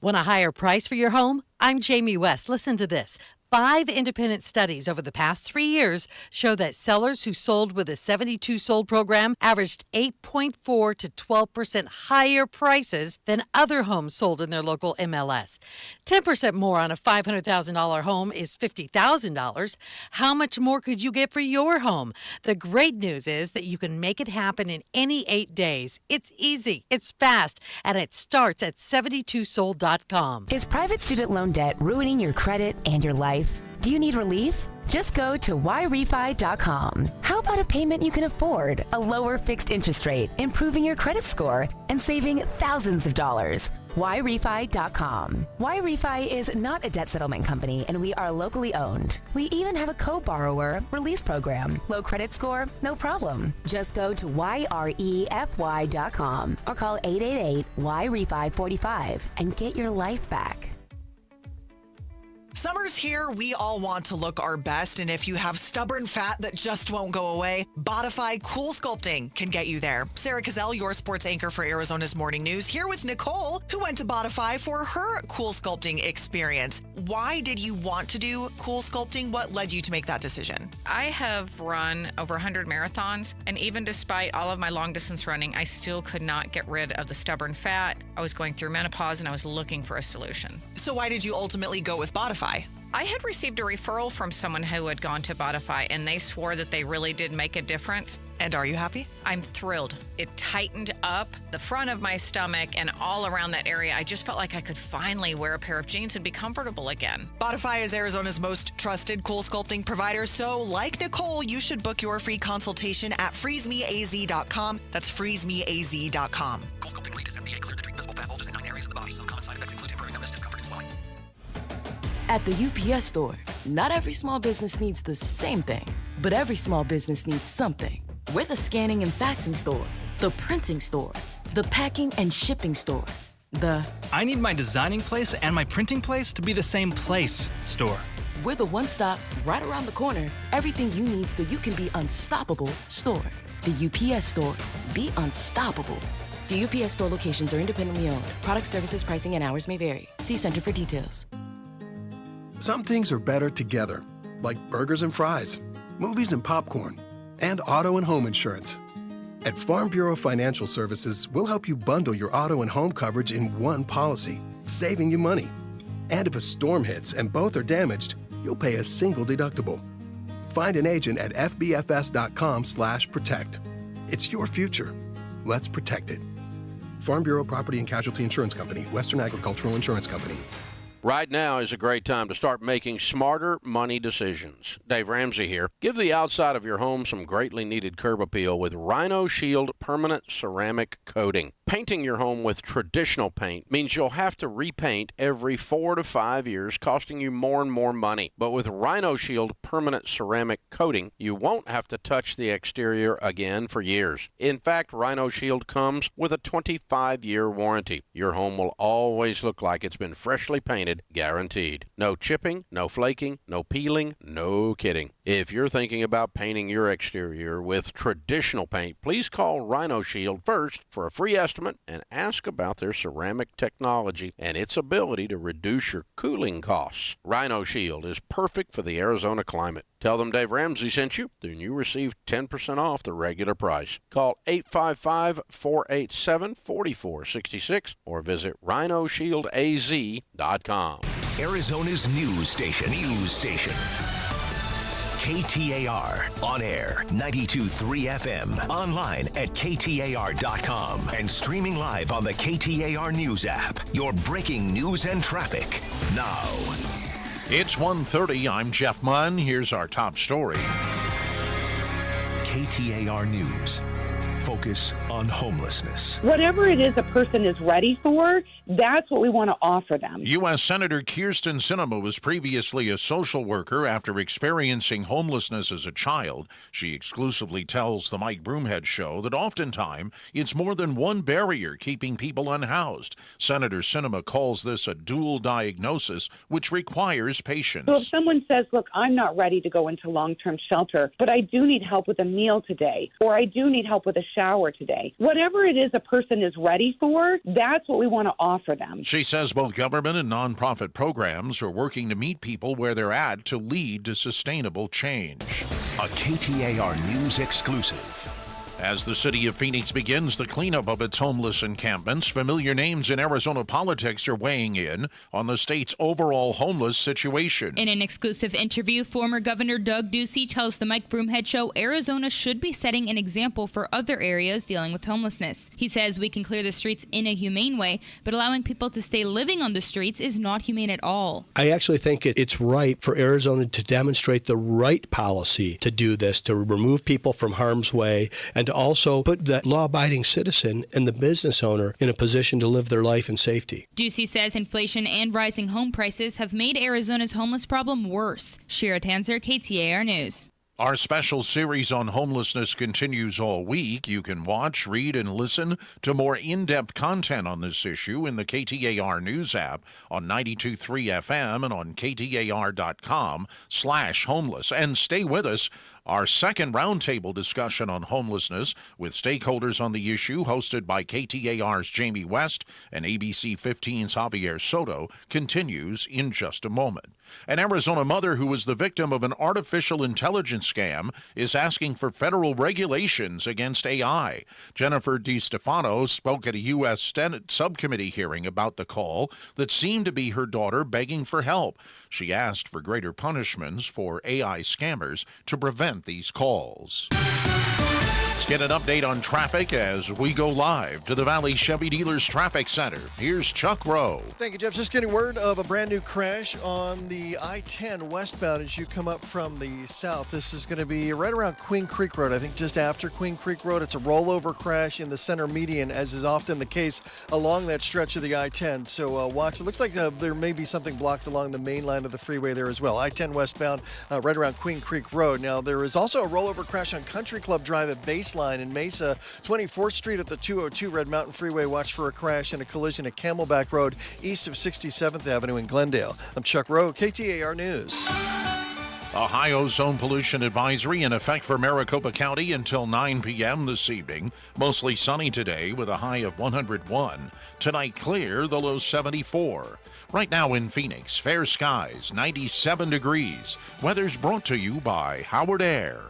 [SPEAKER 6] Want a higher price for your home? I'm Jamie West. Listen to this. 5 independent studies over the past 3 years show that sellers who sold with a 72 sold program averaged 8.4 to 12% higher prices than other homes sold in their local MLS. 10% more on a $500,000 home is $50,000. How much more could you get for your home? The great news is that you can make it happen in any 8 days. It's easy, it's fast, and it starts at 72sold.com.
[SPEAKER 10] Is private student loan debt ruining your credit and your life? Do you need relief? Just go to whyrefi.com. How about a payment you can afford, a lower fixed interest rate, improving your credit score, and saving thousands of dollars? whyrefi.com. Whyrefi is not a debt settlement company, and we are locally owned. We even have a co-borrower release program. Low credit score? No problem. Just go to whyrefi.com or call 888-YREFI45 and get your life back.
[SPEAKER 11] Summer's here. We all want to look our best, and if you have stubborn fat that just won't go away, Bodify Cool Sculpting can get you there. Sarah Cazell, your sports anchor for Arizona's Morning News, here with Nicole, who went to Bodify for her cool sculpting experience. Why did you want to do cool sculpting? What led you to make that decision?
[SPEAKER 21] I have run over 100 marathons, and even despite all of my long distance running, I still could not get rid of the stubborn fat. I was going through menopause, and I was looking for a solution.
[SPEAKER 11] So why did you ultimately go with Bodify?
[SPEAKER 21] I had received a referral from someone who had gone to Bodify, and they swore that they really did make a difference.
[SPEAKER 11] And are you happy?
[SPEAKER 21] I'm thrilled. It tightened up the front of my stomach and all around that area. I just felt like I could finally wear a pair of jeans and be comfortable again.
[SPEAKER 11] Bodify is Arizona's most trusted cool sculpting provider, so like Nicole, you should book your free consultation at freezemeaz.com. That's freezemeaz.com.
[SPEAKER 18] Cool sculpting lead is FDA cleared to treat visible fat bulges in 9 areas of the body. Some common side effects include temporary numbness, discomfort, and swelling.
[SPEAKER 22] At the UPS store, not every small business needs the same thing, but every small business needs something. We're the scanning and faxing store, the printing store, the packing and shipping store, the
[SPEAKER 24] I need my designing place and my printing place to be the same place store.
[SPEAKER 22] We're the one-stop, right around the corner, everything you need so you can be unstoppable store. The UPS store. Be unstoppable. The UPS store locations are independently owned. Product, services, pricing, and hours may vary. See Center for details.
[SPEAKER 25] Some things are better together, like burgers and fries, movies and popcorn, and auto and home insurance. At Farm Bureau Financial Services, we'll help you bundle your auto and home coverage in one policy, saving you money. And if a storm hits and both are damaged, you'll pay a single deductible. Find an agent at fbfs.com/protect. It's your future. Let's protect it. Farm Bureau Property and Casualty Insurance Company, Western Agricultural Insurance Company.
[SPEAKER 15] Right now is a great time to start making smarter money decisions. Dave Ramsey here. Give the outside of your home some greatly needed curb appeal with Rhino Shield permanent ceramic coating. Painting your home with traditional paint means you'll have to repaint every 4 to 5 years, costing you more and more money. But with Rhino Shield permanent ceramic coating, you won't have to touch the exterior again for years. In fact, Rhino Shield comes with a 25-year warranty. Your home will always look like it's been freshly painted, guaranteed. No chipping, no flaking, no peeling, no kidding. If you're thinking about painting your exterior with traditional paint, please call Rhino Shield first for a free estimate and ask about their ceramic technology and its ability to reduce your cooling costs. Rhino Shield is perfect for the Arizona climate. Tell them Dave Ramsey sent you, then you receive 10% off the regular price. Call 855-487-4466 or visit rhinoshieldaz.com.
[SPEAKER 27] Arizona's news station. KTAR. On air, 92.3 FM. Online at KTAR.com. And streaming live on the KTAR News app. Your breaking news and traffic now.
[SPEAKER 2] It's 1:30. I'm Jeff Munn. Here's our top story.
[SPEAKER 27] KTAR News. focus on homelessness.
[SPEAKER 1] Whatever it is a person is ready for, that's what we want to offer them.
[SPEAKER 2] U.S. Senator Kyrsten Sinema was previously a social worker after experiencing homelessness as a child. She exclusively tells the Mike Broomhead Show that oftentimes it's more than one barrier keeping people unhoused. Senator Sinema calls this a dual diagnosis, which requires patience.
[SPEAKER 1] So if someone says, look, I'm not ready to go into long-term shelter, but I do need help with a meal today, or I do need help with a shower today. Whatever it is a person is ready for, that's what we want to offer them.
[SPEAKER 2] She says both government and nonprofit programs are working to meet people where they're at to lead to sustainable change.
[SPEAKER 27] A KTAR News exclusive.
[SPEAKER 2] As the city of Phoenix begins the cleanup of its homeless encampments, familiar names in Arizona politics are weighing in on the state's overall homeless situation.
[SPEAKER 3] In an exclusive interview, former Governor Doug Ducey tells the Mike Broomhead Show Arizona should be setting an example for other areas dealing with homelessness. He says we can clear the streets in a humane way, but allowing people to stay living on the streets is not humane at all.
[SPEAKER 12] I actually think it's right for Arizona to demonstrate the right policy to do this, to remove people from harm's way, and to also put that law-abiding citizen and the business owner in a position to live their life in safety.
[SPEAKER 3] Ducey says inflation and rising home prices have made Arizona's homeless problem worse. Shira Tanzer, KTAR News.
[SPEAKER 2] Our special series on homelessness continues all week. You can watch, read, and listen to more in-depth content on this issue in the KTAR News app on 92.3 FM and on KTAR.com/homeless. And stay with us. Our second roundtable discussion on homelessness with stakeholders on the issue, hosted by KTAR's Jamie West and ABC15's Javier Soto, continues in just a moment. An Arizona mother who was the victim of an artificial intelligence scam is asking for federal regulations against AI. Jennifer DiStefano spoke at a U.S. Senate subcommittee hearing about the call that seemed to be her daughter begging for help. She asked for greater punishments for AI scammers to prevent these calls. Let's get an update on traffic as we go live to the Valley Chevy Dealers Traffic Center. Here's Chuck Rowe.
[SPEAKER 13] Thank you, Jeff. Just getting word of a brand new crash on the I-10 westbound as you come up from the south. This is going to be right around Queen Creek Road. I think just after Queen Creek Road. It's a rollover crash in the center median, as is often the case along that stretch of the I-10. So watch. It looks like there may be something blocked along the main line of the freeway there as well. I-10 westbound right around Queen Creek Road. Now, there is also a rollover crash on Country Club Drive at Baseline in Mesa. 24th Street at the 202 Red Mountain Freeway. Watch for a crash and a collision at Camelback Road east of 67th Avenue in Glendale. I'm Chuck Rowe, KTAR News.
[SPEAKER 2] Ohio's zone pollution advisory in effect for Maricopa County until 9 p.m. this evening. Mostly sunny today with a high of 101. Tonight clear, the low 74. Right now in Phoenix, fair skies, 97 degrees. Weather's brought to you by Howard Air.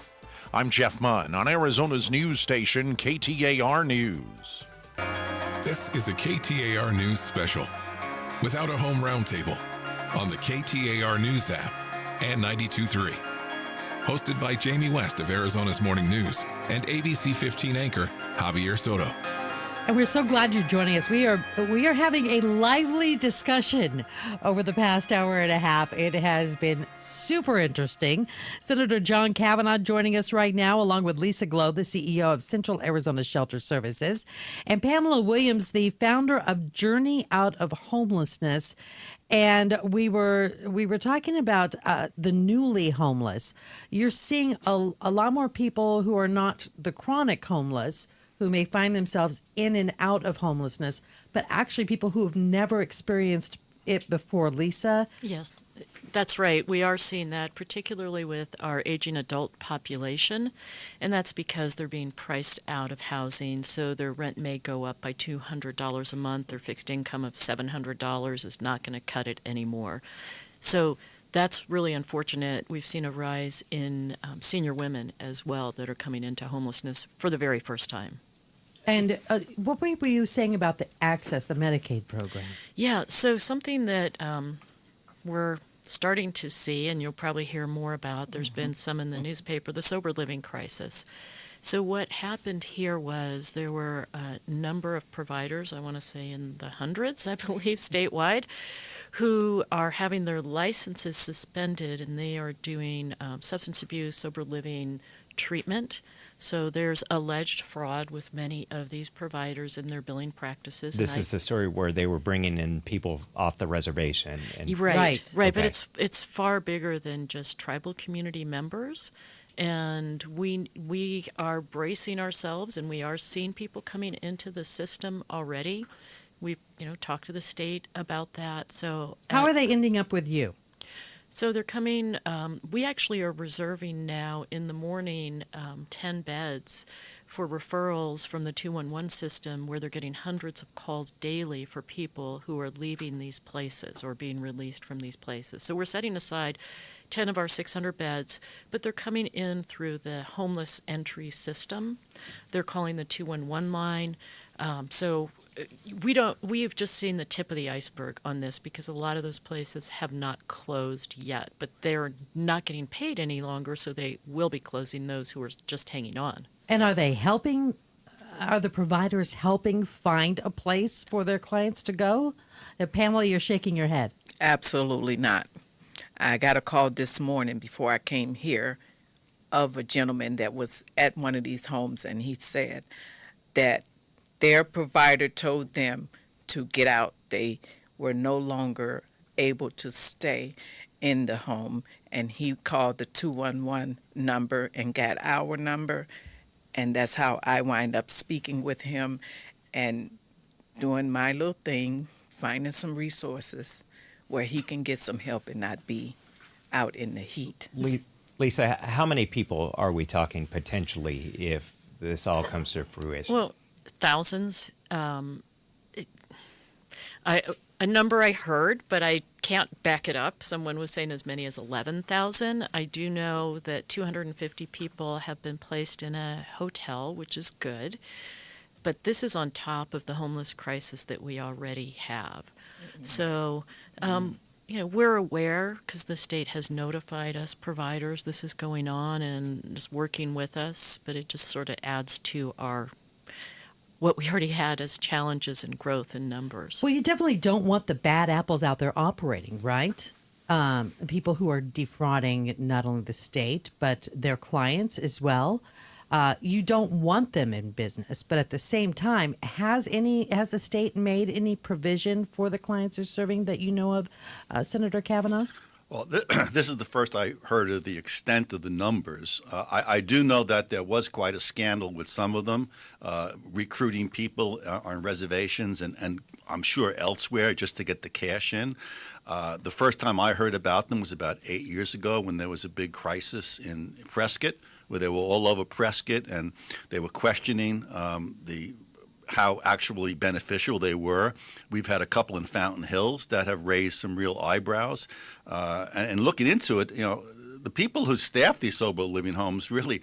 [SPEAKER 2] I'm Jeff Munn on Arizona's news station, KTAR News.
[SPEAKER 5] This is a KTAR News special. Without a Home Roundtable on the KTAR News app and 92.3. Hosted by Jamie West of Arizona's Morning News and ABC15 anchor Javier Soto.
[SPEAKER 6] And we're so glad you're joining us. We are having a lively discussion over the past hour and a half. It has been super interesting. Senator John Kavanaugh joining us right now, along with Lisa Glow, the CEO of Central Arizona Shelter Services, and Pamela Williams, the founder of Journey Out of Homelessness. And we were talking about the newly homeless. You're seeing a lot more people who are not the chronic homeless, who may find themselves in and out of homelessness, but actually people who have never experienced it before. Lisa?
[SPEAKER 9] Yes, that's right. We are seeing that, particularly with our aging adult population, and that's because they're being priced out of housing, so their rent may go up by $200 a month. Their fixed income of $700 is not going to cut it anymore. So that's really unfortunate. We've seen a rise in senior women as well that are coming into homelessness for the very first time.
[SPEAKER 6] And what were you saying about the access, the Medicaid program?
[SPEAKER 9] Yeah, so something that we're starting to see, and you'll probably hear more about, there's been some in the newspaper, the sober living crisis. So what happened here was there were a number of providers, I want to say in the hundreds, I believe, statewide, who are having their licenses suspended, and they are doing substance abuse, sober living treatment So there's alleged fraud with many of these providers in their billing practices.
[SPEAKER 7] This is the story where they were bringing in people off the reservation.
[SPEAKER 9] Right.
[SPEAKER 7] Okay.
[SPEAKER 9] But it's far bigger than just tribal community members. And we are bracing ourselves, and we are seeing people coming into the system already. We've talked to the state about that. So
[SPEAKER 6] how are they ending up with you?
[SPEAKER 9] So they're coming. We actually are reserving now in the morning 10 beds for referrals from the 211 system, where they're getting hundreds of calls daily for people who are leaving these places or being released from these places. So we're setting aside 10 of our 600 beds, but they're coming in through the homeless entry system. They're calling the 211 line. We've just seen the tip of the iceberg on this, because a lot of those places have not closed yet, but they're not getting paid any longer, so they will be closing those who are just hanging on.
[SPEAKER 6] And are they helping? Are the providers helping find a place for their clients to go? Pamela, you're shaking your head.
[SPEAKER 8] Absolutely not. I got a call this morning before I came here of a gentleman that was at one of these homes, and he said that their provider told them to get out. They were no longer able to stay in the home, and he called the 211 number and got our number, and that's how I wind up speaking with him and doing my little thing, finding some resources where he can get some help and not be out in the heat.
[SPEAKER 7] Lisa, how many people are we talking potentially if this all comes to fruition?
[SPEAKER 9] Well, thousands. A number I heard, but I can't back it up. Someone was saying as many as 11,000. I do know that 250 people have been placed in a hotel, which is good. But this is on top of the homeless crisis that we already have. Mm-hmm. So, we're aware, because the state has notified us providers this is going on and is working with us, but it just sort of adds to what we already had as challenges and growth in numbers.
[SPEAKER 6] Well, you definitely don't want the bad apples out there operating, right? People who are defrauding not only the state, but their clients as well. You don't want them in business, but at the same time, has the state made any provision for the clients they're serving that you know of, Senator Kavanaugh?
[SPEAKER 4] Well, this is the first I heard of the extent of the numbers. I do know that there was quite a scandal with some of them, recruiting people on reservations and I'm sure elsewhere just to get the cash in. The first time I heard about them was about 8 years ago, when there was a big crisis in Prescott, where they were all over Prescott and they were questioning how actually beneficial they were. We've had a couple in Fountain Hills that have raised some real eyebrows. And looking into it, the people who staff these sober living homes really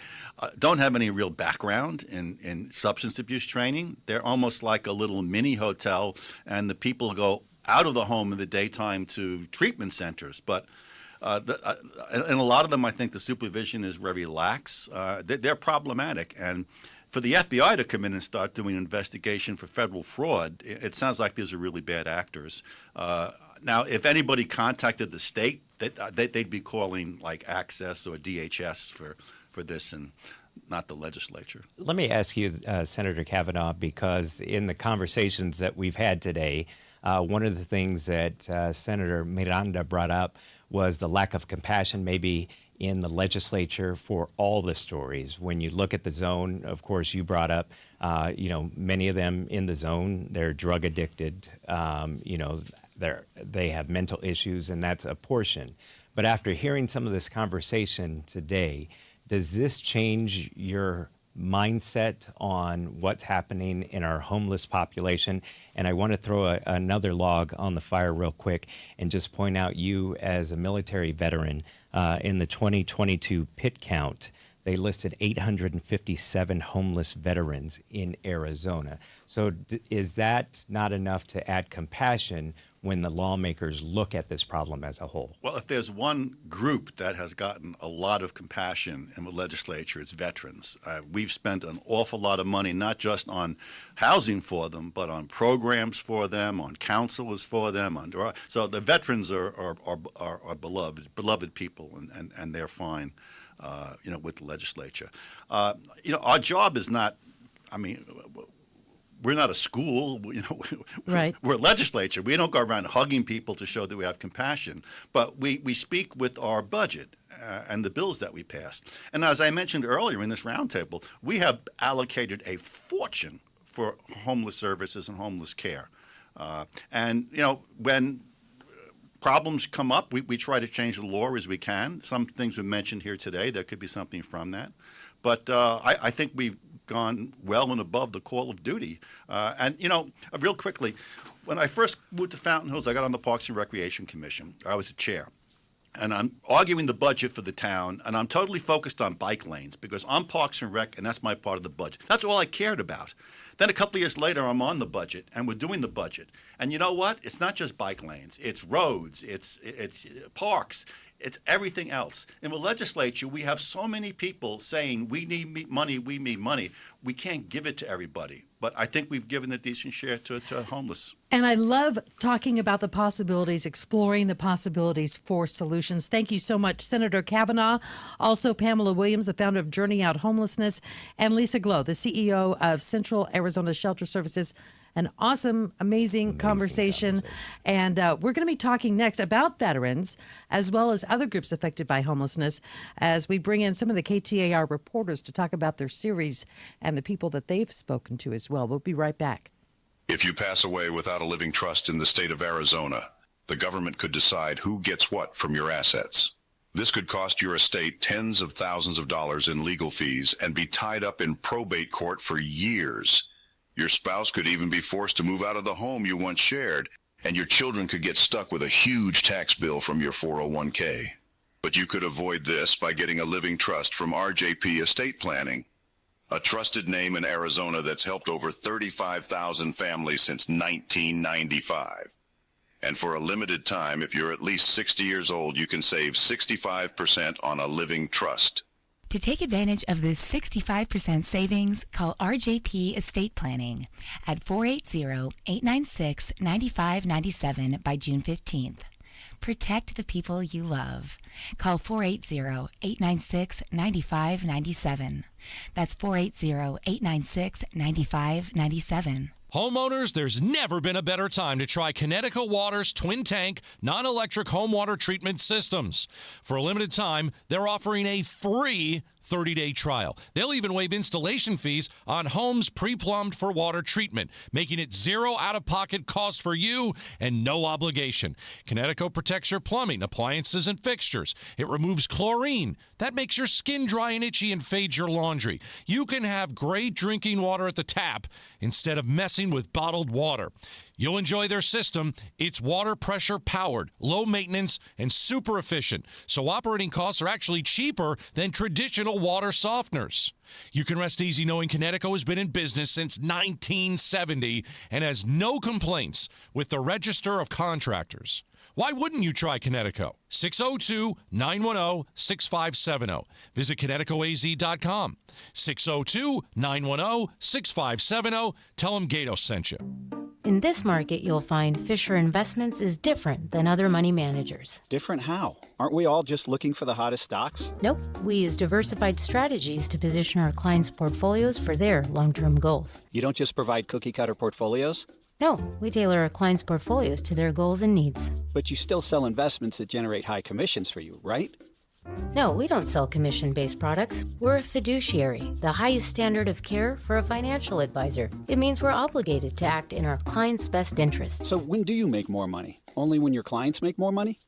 [SPEAKER 4] don't have any real background in substance abuse training. They're almost like a little mini hotel, and the people go out of the home in the daytime to treatment centers. But and a lot of them, I think the supervision is very lax. They're problematic. And for the FBI to come in and start doing an investigation for federal fraud, it sounds like these are really bad actors. Now, if anybody contacted the state, they'd be calling like Access or DHS for this, and not the legislature.
[SPEAKER 7] Let me ask you, Senator Kavanaugh, because in the conversations that we've had today, one of the things that Senator Miranda brought up was the lack of compassion maybe in the legislature for all the stories. When you look at the zone, of course, you brought up, many of them in the zone, they're drug addicted, they have mental issues, and that's a portion. But after hearing some of this conversation today, does this change your mindset on what's happening in our homeless population? And I want to throw another log on the fire real quick and just point out, you as a military veteran, in the 2022 pit count, they listed 857 homeless veterans in Arizona. So is that not enough to add compassion when the lawmakers look at this problem as a whole?
[SPEAKER 4] Well, if there's one group that has gotten a lot of compassion in the legislature, it's veterans. We've spent an awful lot of money, not just on housing for them, but on programs for them, on counselors for them. So the veterans are beloved people, and they're fine. with the legislature. Our job is not, we're not a school,
[SPEAKER 6] right.
[SPEAKER 4] We're a legislature. We don't go around hugging people to show that we have compassion, but we speak with our budget and the bills that we passed. And as I mentioned earlier in this roundtable, we have allocated a fortune for homeless services and homeless care. When problems come up, we try to change the law as we can. Some things were mentioned here today. There could be something from that. But I think we've gone well and above the call of duty. Real quickly, when I first moved to Fountain Hills, I got on the Parks and Recreation Commission. I was the chair. And I'm arguing the budget for the town, and I'm totally focused on bike lanes because I'm Parks and Rec, and that's my part of the budget. That's all I cared about. Then a couple of years later, I'm on the budget, and we're doing the budget. And you know what? It's not just bike lanes. It's roads. It's parks. It's everything else. In the legislature, we have so many people saying, we need money, we need money. We can't give it to everybody. But I think we've given a decent share to homeless.
[SPEAKER 6] And I love talking about the possibilities, exploring the possibilities for solutions. Thank you so much, Senator Kavanaugh. Also, Pamela Williams, the founder of Journey Out Homelessness, and Lisa Glow, the CEO of Central Arizona Shelter Services. An awesome, amazing conversation. And we're going to be talking next about veterans as well as other groups affected by homelessness as we bring in some of the KTAR reporters to talk about their series and the people that they've spoken to as well. We'll be right back.
[SPEAKER 14] If you pass away without a living trust in the state of Arizona, the government could decide who gets what from your assets. This could cost your estate tens of thousands of dollars in legal fees and be tied up in probate court for years. Your spouse could even be forced to move out of the home you once shared, and your children could get stuck with a huge tax bill from your 401k. But you could avoid this by getting a living trust from RJP Estate Planning, a trusted name in Arizona that's helped over 35,000 families since 1995. And for a limited time, if you're at least 60 years old, you can save 65% on a living trust.
[SPEAKER 10] To take advantage of this 65% savings, call RJP Estate Planning at 480-896-9597 by June 15th. Protect the people you love. Call 480-896-9597. That's 480-896-9597.
[SPEAKER 16] Homeowners, there's never been a better time to try Connecticut Water's twin tank non-electric home water treatment systems. For a limited time, they're offering a free 30-day trial. They'll even waive installation fees on homes pre-plumbed for water treatment, making it zero out-of-pocket cost for you and no obligation. Connecticut protects your plumbing, appliances, and fixtures. It removes chlorine. That makes your skin dry and itchy and fades your laundry. You can have great drinking water at the tap instead of messing with bottled water. You'll enjoy their system. It's water pressure powered, low maintenance, and super efficient. So operating costs are actually cheaper than traditional water softeners. You can rest easy knowing Connecticut has been in business since 1970 and has no complaints with the Register of Contractors. Why wouldn't you try Connecticut? 602-910-6570. Visit ConnecticutAZ.com. 602-910-6570. Tell them Gato sent you.
[SPEAKER 17] In this market, you'll find Fisher Investments is different than other money managers.
[SPEAKER 19] Different how? Aren't we all just looking for the hottest stocks?
[SPEAKER 17] Nope. We use diversified strategies to position our clients' portfolios for their long-term goals.
[SPEAKER 19] You don't just provide cookie-cutter portfolios?
[SPEAKER 17] No, we tailor our clients' portfolios to their goals and needs.
[SPEAKER 19] But you still sell investments that generate high commissions for you, right?
[SPEAKER 17] No, we don't sell commission-based products. We're a fiduciary, the highest standard of care for a financial advisor. It means we're obligated to act in our clients' best interest.
[SPEAKER 19] So when do you make more money? Only when your clients make more money?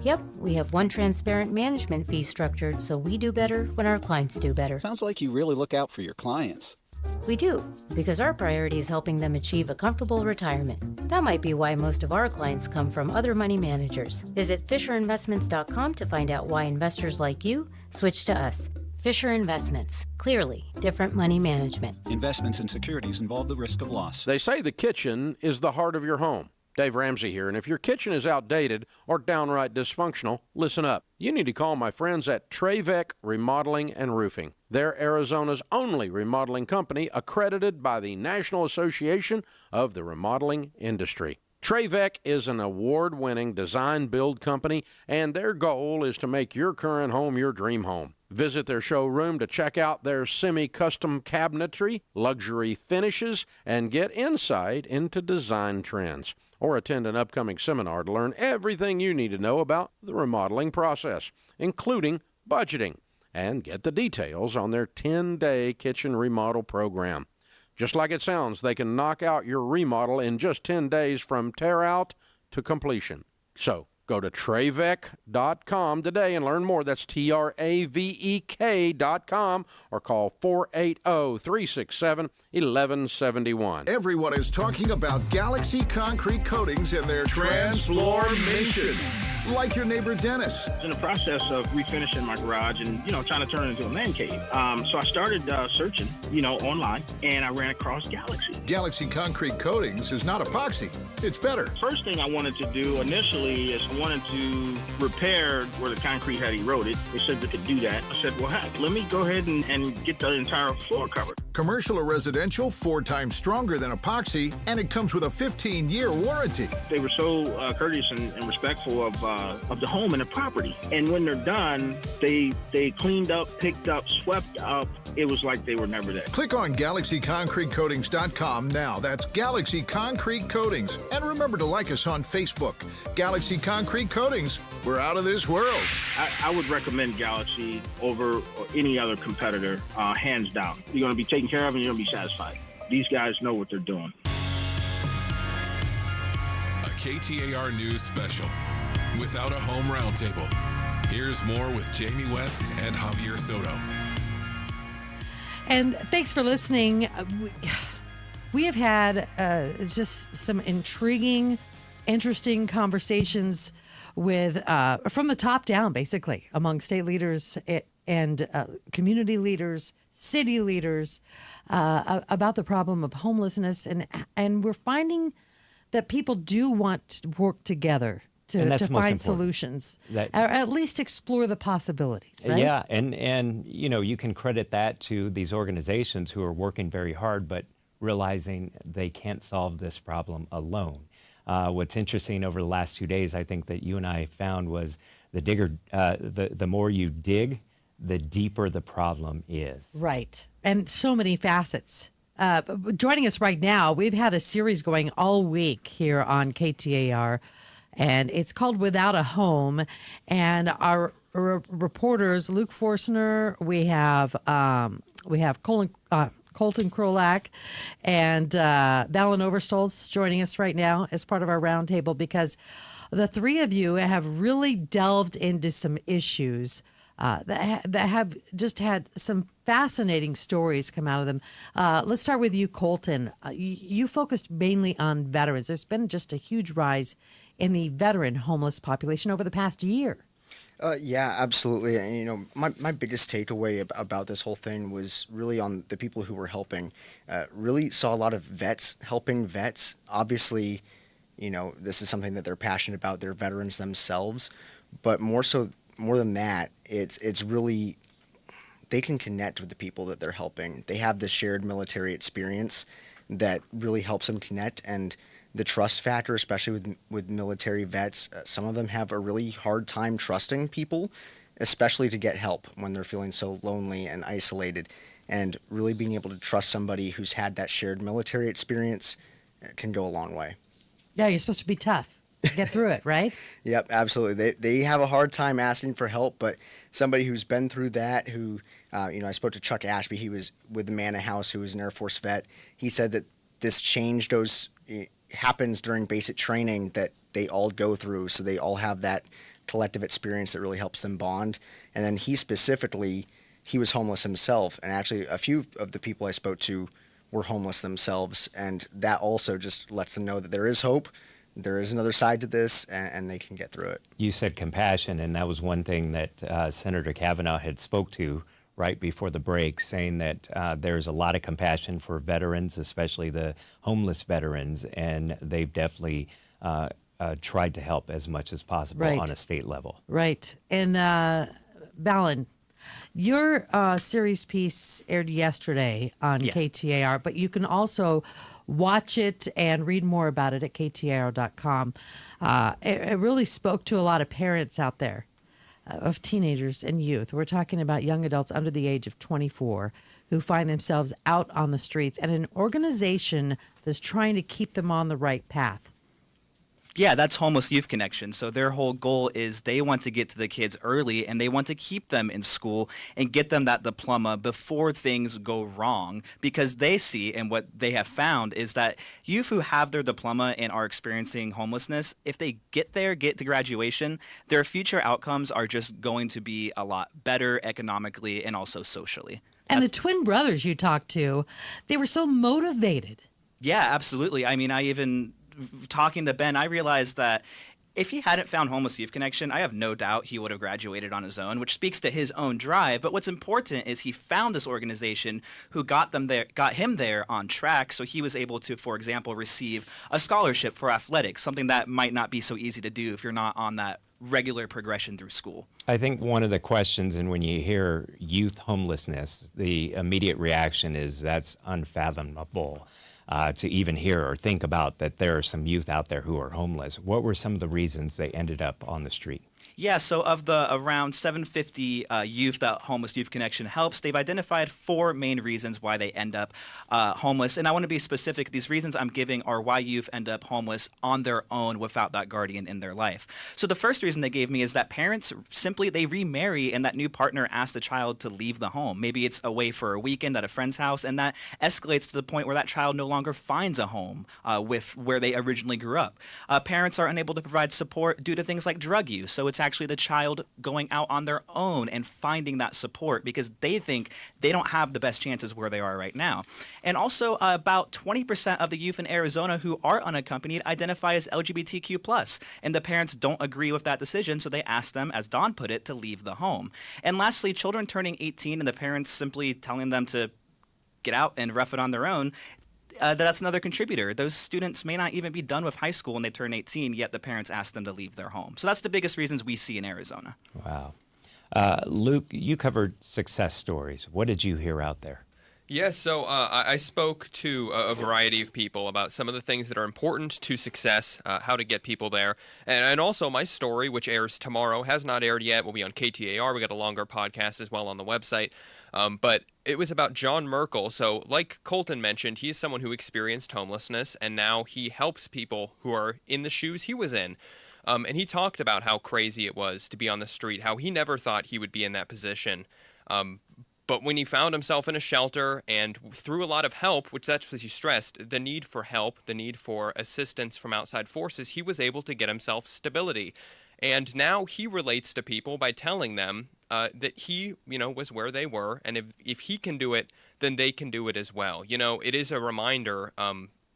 [SPEAKER 17] Yep, we have one transparent management fee structured so we do better when our clients do better.
[SPEAKER 19] Sounds like you really look out for your clients.
[SPEAKER 17] We do, because our priority is helping them achieve a comfortable retirement. That might be why most of our clients come from other money managers. Visit FisherInvestments.com to find out why investors like you switch to us. Fisher Investments. Clearly, different money management.
[SPEAKER 19] Investments in securities involve the risk of loss.
[SPEAKER 15] They say the kitchen is the heart of your home. Dave Ramsey here, and if your kitchen is outdated or downright dysfunctional, listen up. You need to call my friends at Trevec Remodeling and Roofing. They're Arizona's only remodeling company accredited by the National Association of the Remodeling Industry. Trevec is an award-winning design-build company, and their goal is to make your current home your dream home. Visit their showroom to check out their semi-custom cabinetry, luxury finishes, and get insight into design trends. Or attend an upcoming seminar to learn everything you need to know about the remodeling process, including budgeting, and get the details on their 10-day kitchen remodel program. Just like it sounds, they can knock out your remodel in just 10 days from tear out to completion. So, go to Travek.com today and learn more. That's Travek.com or call 480-367-1171.
[SPEAKER 11] Everyone is talking about Galaxy Concrete Coatings and their transformation. Like your neighbor Dennis.
[SPEAKER 18] In the process of refinishing my garage and, trying to turn it into a man cave. So I started searching, online, and I ran across Galaxy.
[SPEAKER 11] Galaxy Concrete Coatings is not epoxy. It's better.
[SPEAKER 18] First thing I wanted to do initially is I wanted to repair where the concrete had eroded. They said they could do that. I said, well, heck, let me go ahead and get the entire floor covered.
[SPEAKER 11] Commercial or residential, 4 times stronger than epoxy, and it comes with a 15-year warranty.
[SPEAKER 18] They were so courteous and respectful of the home and the property. And when they're done, they cleaned up, picked up, swept up. It was like they were never there.
[SPEAKER 11] Click on GalaxyConcreteCoatings.com now. That's Galaxy Concrete Coatings. And remember to like us on Facebook. Galaxy Concrete Coatings. We're out of this world.
[SPEAKER 18] I would recommend Galaxy over any other competitor, hands down. You're going to be taken care of and you're going to be satisfied. These guys know what they're doing.
[SPEAKER 5] A KTAR News special. Without a Home Roundtable. Here's more with Jamie West and Javier Soto.
[SPEAKER 6] And thanks for listening. We have had just some intriguing, interesting conversations with from the top down, basically, among state leaders and community leaders, city leaders, about the problem of homelessness. And we're finding that people do want to work together to find solutions, or at least explore the possibilities, right?
[SPEAKER 7] Yeah, and you can credit that to these organizations who are working very hard, but realizing they can't solve this problem alone. What's interesting over the last 2 days, I think that you and I found was the more you dig, the deeper the problem is.
[SPEAKER 6] Right, and so many facets. Joining us right now, we've had a series going all week here on KTAR. And it's called Without a Home. And our reporters, Luke Forstner, we have Colton Krolak and Valen Overstolz joining us right now as part of our roundtable, because the three of you have really delved into some issues that have just had some fascinating stories come out of them. Let's start with you, Colton. You focused mainly on veterans. There's been just a huge rise in the veteran homeless population over the past year.
[SPEAKER 20] Yeah, absolutely. And, my biggest takeaway about this whole thing was really on the people who were helping. Really saw a lot of vets helping vets. Obviously, this is something that they're passionate about. They're veterans themselves. But more than that, it's really, they can connect with the people that they're helping. They have this shared military experience that really helps them connect, and the trust factor, especially with military vets, some of them have a really hard time trusting people, especially to get help when they're feeling so lonely and isolated. And really being able to trust somebody who's had that shared military experience can go a long way. Yeah,
[SPEAKER 6] you're supposed to be tough to get through it, right?
[SPEAKER 20] Yep, absolutely. They have a hard time asking for help, but somebody who's been through that, who, I spoke to Chuck Ashby. He was with the Manor House, who was an Air Force vet. He said that this change happens during basic training that they all go through, so they all have that collective experience that really helps them bond. And then he was homeless himself, and actually a few of the people I spoke to were homeless themselves, and that also just lets them know that there is hope, there is another side to this, and they can get through it.
[SPEAKER 7] You said compassion, and that was one thing that Senator Kavanaugh had spoke to right before the break, saying that there's a lot of compassion for veterans, especially the homeless veterans, and they've definitely tried to help as much as possible on a state level.
[SPEAKER 6] Right. And Valen, your series piece aired yesterday on KTAR, but you can also watch it and read more about it at KTAR.com. It really spoke to a lot of parents out there. of teenagers and youth. We're talking about young adults under the age of 24 who find themselves out on the streets, and an organization that's trying to keep them on the right path.
[SPEAKER 1] Yeah, that's Homeless Youth Connection. So their whole goal is they want to get to the kids early, and they want to keep them in school and get them that diploma before things go wrong, because they see, and what they have found is that youth who have their diploma and are experiencing homelessness, if they get to graduation, their future outcomes are just going to be a lot better economically and also socially.
[SPEAKER 6] And the twin brothers you talked to, they were so motivated.
[SPEAKER 1] Yeah, absolutely. I mean, talking to Ben, I realized that if he hadn't found Homeless Youth Connection, I have no doubt he would have graduated on his own, which speaks to his own drive. But what's important is he found this organization who got him there on track, so he was able to, for example, receive a scholarship for athletics, something that might not be so easy to do if you're not on that regular progression through school.
[SPEAKER 7] I think one of the questions, and when you hear youth homelessness, the immediate reaction is that's unfathomable. To even hear or think about that there are some youth out there who are homeless. What were some of the reasons they ended up on the street?
[SPEAKER 1] Yeah, so of the around 750 youth that Homeless Youth Connection helps, they've identified 4 main reasons why they end up homeless. And I want to be specific. These reasons I'm giving are why youth end up homeless on their own without that guardian in their life. So the first reason they gave me is that parents simply, they remarry and that new partner asks the child to leave the home. Maybe it's away for a weekend at a friend's house, and that escalates to the point where that child no longer finds a home with where they originally grew up. Parents are unable to provide support due to things like drug use. So it's actually the child going out on their own and finding that support because they think they don't have the best chances where they are right now. And also about 20% of the youth in Arizona who are unaccompanied identify as LGBTQ+, and the parents don't agree with that decision, so they ask them, as Don put it, to leave the home. And lastly, children turning 18 and the parents simply telling them to get out and rough it on their own, that's another contributor. Those students may not even be done with high school when they turn 18, yet the parents ask them to leave their home. So that's the biggest reasons we see in Arizona.
[SPEAKER 7] Wow. Luke, you covered success stories. What did you hear out there?
[SPEAKER 21] Yes, so I spoke to a variety of people about some of the things that are important to success, how to get people there, and also my story, which airs tomorrow, has not aired yet, will be on KTAR. We got a longer podcast as well on the website, but it was about John Merkel. So like Colton mentioned, he's someone who experienced homelessness, and now he helps people who are in the shoes he was in. And he talked about how crazy it was to be on the street, how he never thought he would be in that position. But when he found himself in a shelter and through a lot of help, which that's what he stressed, the need for help, the need for assistance from outside forces, he was able to get himself stability. And now he relates to people by telling them that he, was where they were. And if he can do it, then they can do it as well. It is a reminder,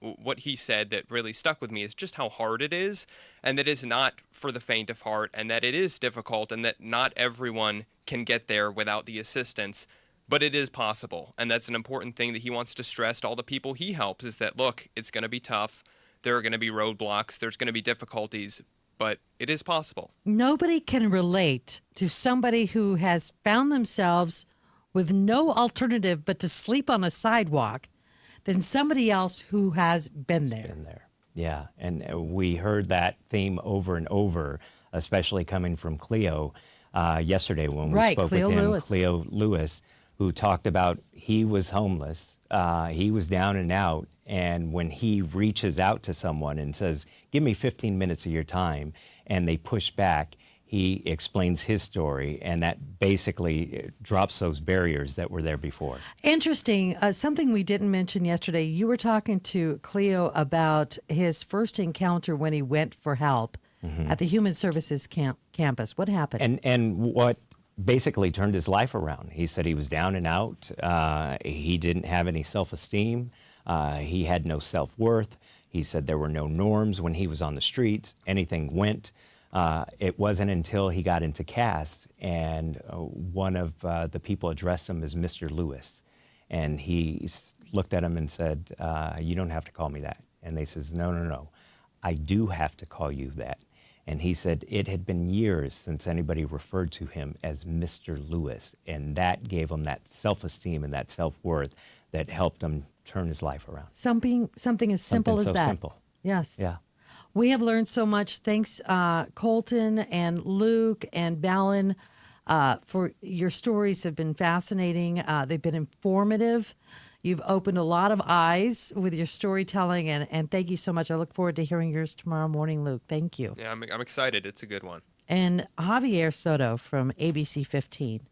[SPEAKER 21] what he said that really stuck with me is just how hard it is, and that it's not for the faint of heart, and that it is difficult, and that not everyone can get there without the assistance. But it is possible, and that's an important thing that he wants to stress to all the people he helps is that, look, it's going to be tough. There are going to be roadblocks. There's going to be difficulties, but it is possible.
[SPEAKER 6] Nobody can relate to somebody who has found themselves with no alternative but to sleep on a sidewalk than somebody else who has been there.
[SPEAKER 7] Yeah, and we heard that theme over and over, especially coming from Cleo yesterday when we spoke with him, Cleo Lewis, who talked about he was homeless, he was down and out, and when he reaches out to someone and says, give me 15 minutes of your time, and they push back, he explains his story, and that basically drops those barriers that were there before.
[SPEAKER 6] Interesting. Something we didn't mention yesterday, you were talking to Cleo about his first encounter when he went for help at the Human Services campus. What happened?
[SPEAKER 7] And what basically turned his life around. He said he was down and out. He didn't have any self-esteem. He had no self-worth. He said there were no norms when he was on the streets. Anything went. It wasn't until he got into CAST and one of the people addressed him as Mr. Lewis. And he looked at him and said, you don't have to call me that. And they says, no, I do have to call you that. And he said it had been years since anybody referred to him as Mr. Lewis. And that gave him that self-esteem and that self-worth that helped him turn his life around.
[SPEAKER 6] Something as simple as
[SPEAKER 7] so
[SPEAKER 6] that.
[SPEAKER 7] Simple.
[SPEAKER 6] Yes.
[SPEAKER 7] Yeah.
[SPEAKER 6] We have learned so much. Thanks, Colton and Luke and Ballin, for your stories have been fascinating. They've been informative. You've opened a lot of eyes with your storytelling, and thank you so much. I look forward to hearing yours tomorrow morning, Luke. Thank you.
[SPEAKER 21] Yeah, I'm excited. It's a good one.
[SPEAKER 6] And Javier Soto from ABC15.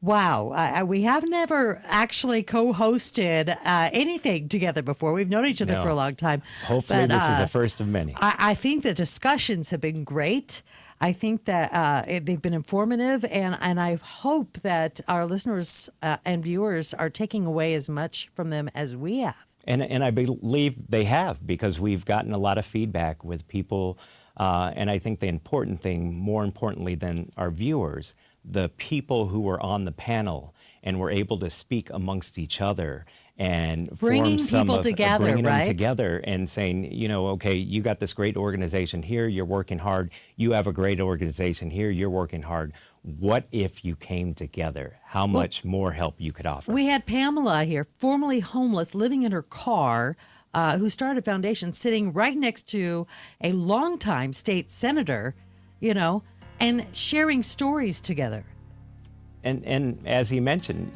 [SPEAKER 6] Wow, we have never actually co-hosted anything together before. We've known each other for a long time.
[SPEAKER 7] Hopefully this is the first of many.
[SPEAKER 6] I think the discussions have been great. I think that they've been informative, and I hope that our listeners and viewers are taking away as much from them as we have.
[SPEAKER 7] And I believe they have, because we've gotten a lot of feedback with people. And I think the important thing, more importantly than our viewers, the people who were on the panel and were able to speak amongst each other and
[SPEAKER 6] bringing people together,
[SPEAKER 7] bringing
[SPEAKER 6] right?
[SPEAKER 7] them together and saying, okay, you got this great organization here, you're working hard. You have a great organization here, you're working hard. What if you came together? How much more help you could offer?
[SPEAKER 6] We had Pamela here, formerly homeless, living in her car, who started a foundation, sitting right next to a longtime state senator, and sharing stories together.
[SPEAKER 7] And as he mentioned,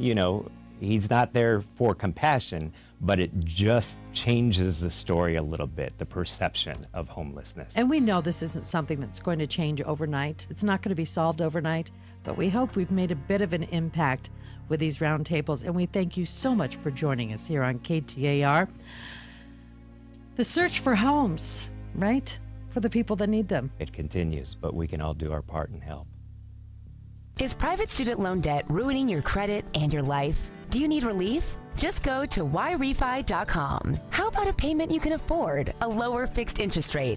[SPEAKER 7] he's not there for compassion, but it just changes the story a little bit, the perception of homelessness.
[SPEAKER 6] And we know this isn't something that's going to change overnight. It's not going to be solved overnight, but we hope we've made a bit of an impact with these roundtables. And we thank you so much for joining us here on KTAR. The search for homes, right? For the people that need them.
[SPEAKER 7] It continues, but we can all do our part and help.
[SPEAKER 10] Is private student loan debt ruining your credit and your life? Do you need relief? Just go to whyrefi.com. How about a payment you can afford, a lower fixed interest rate,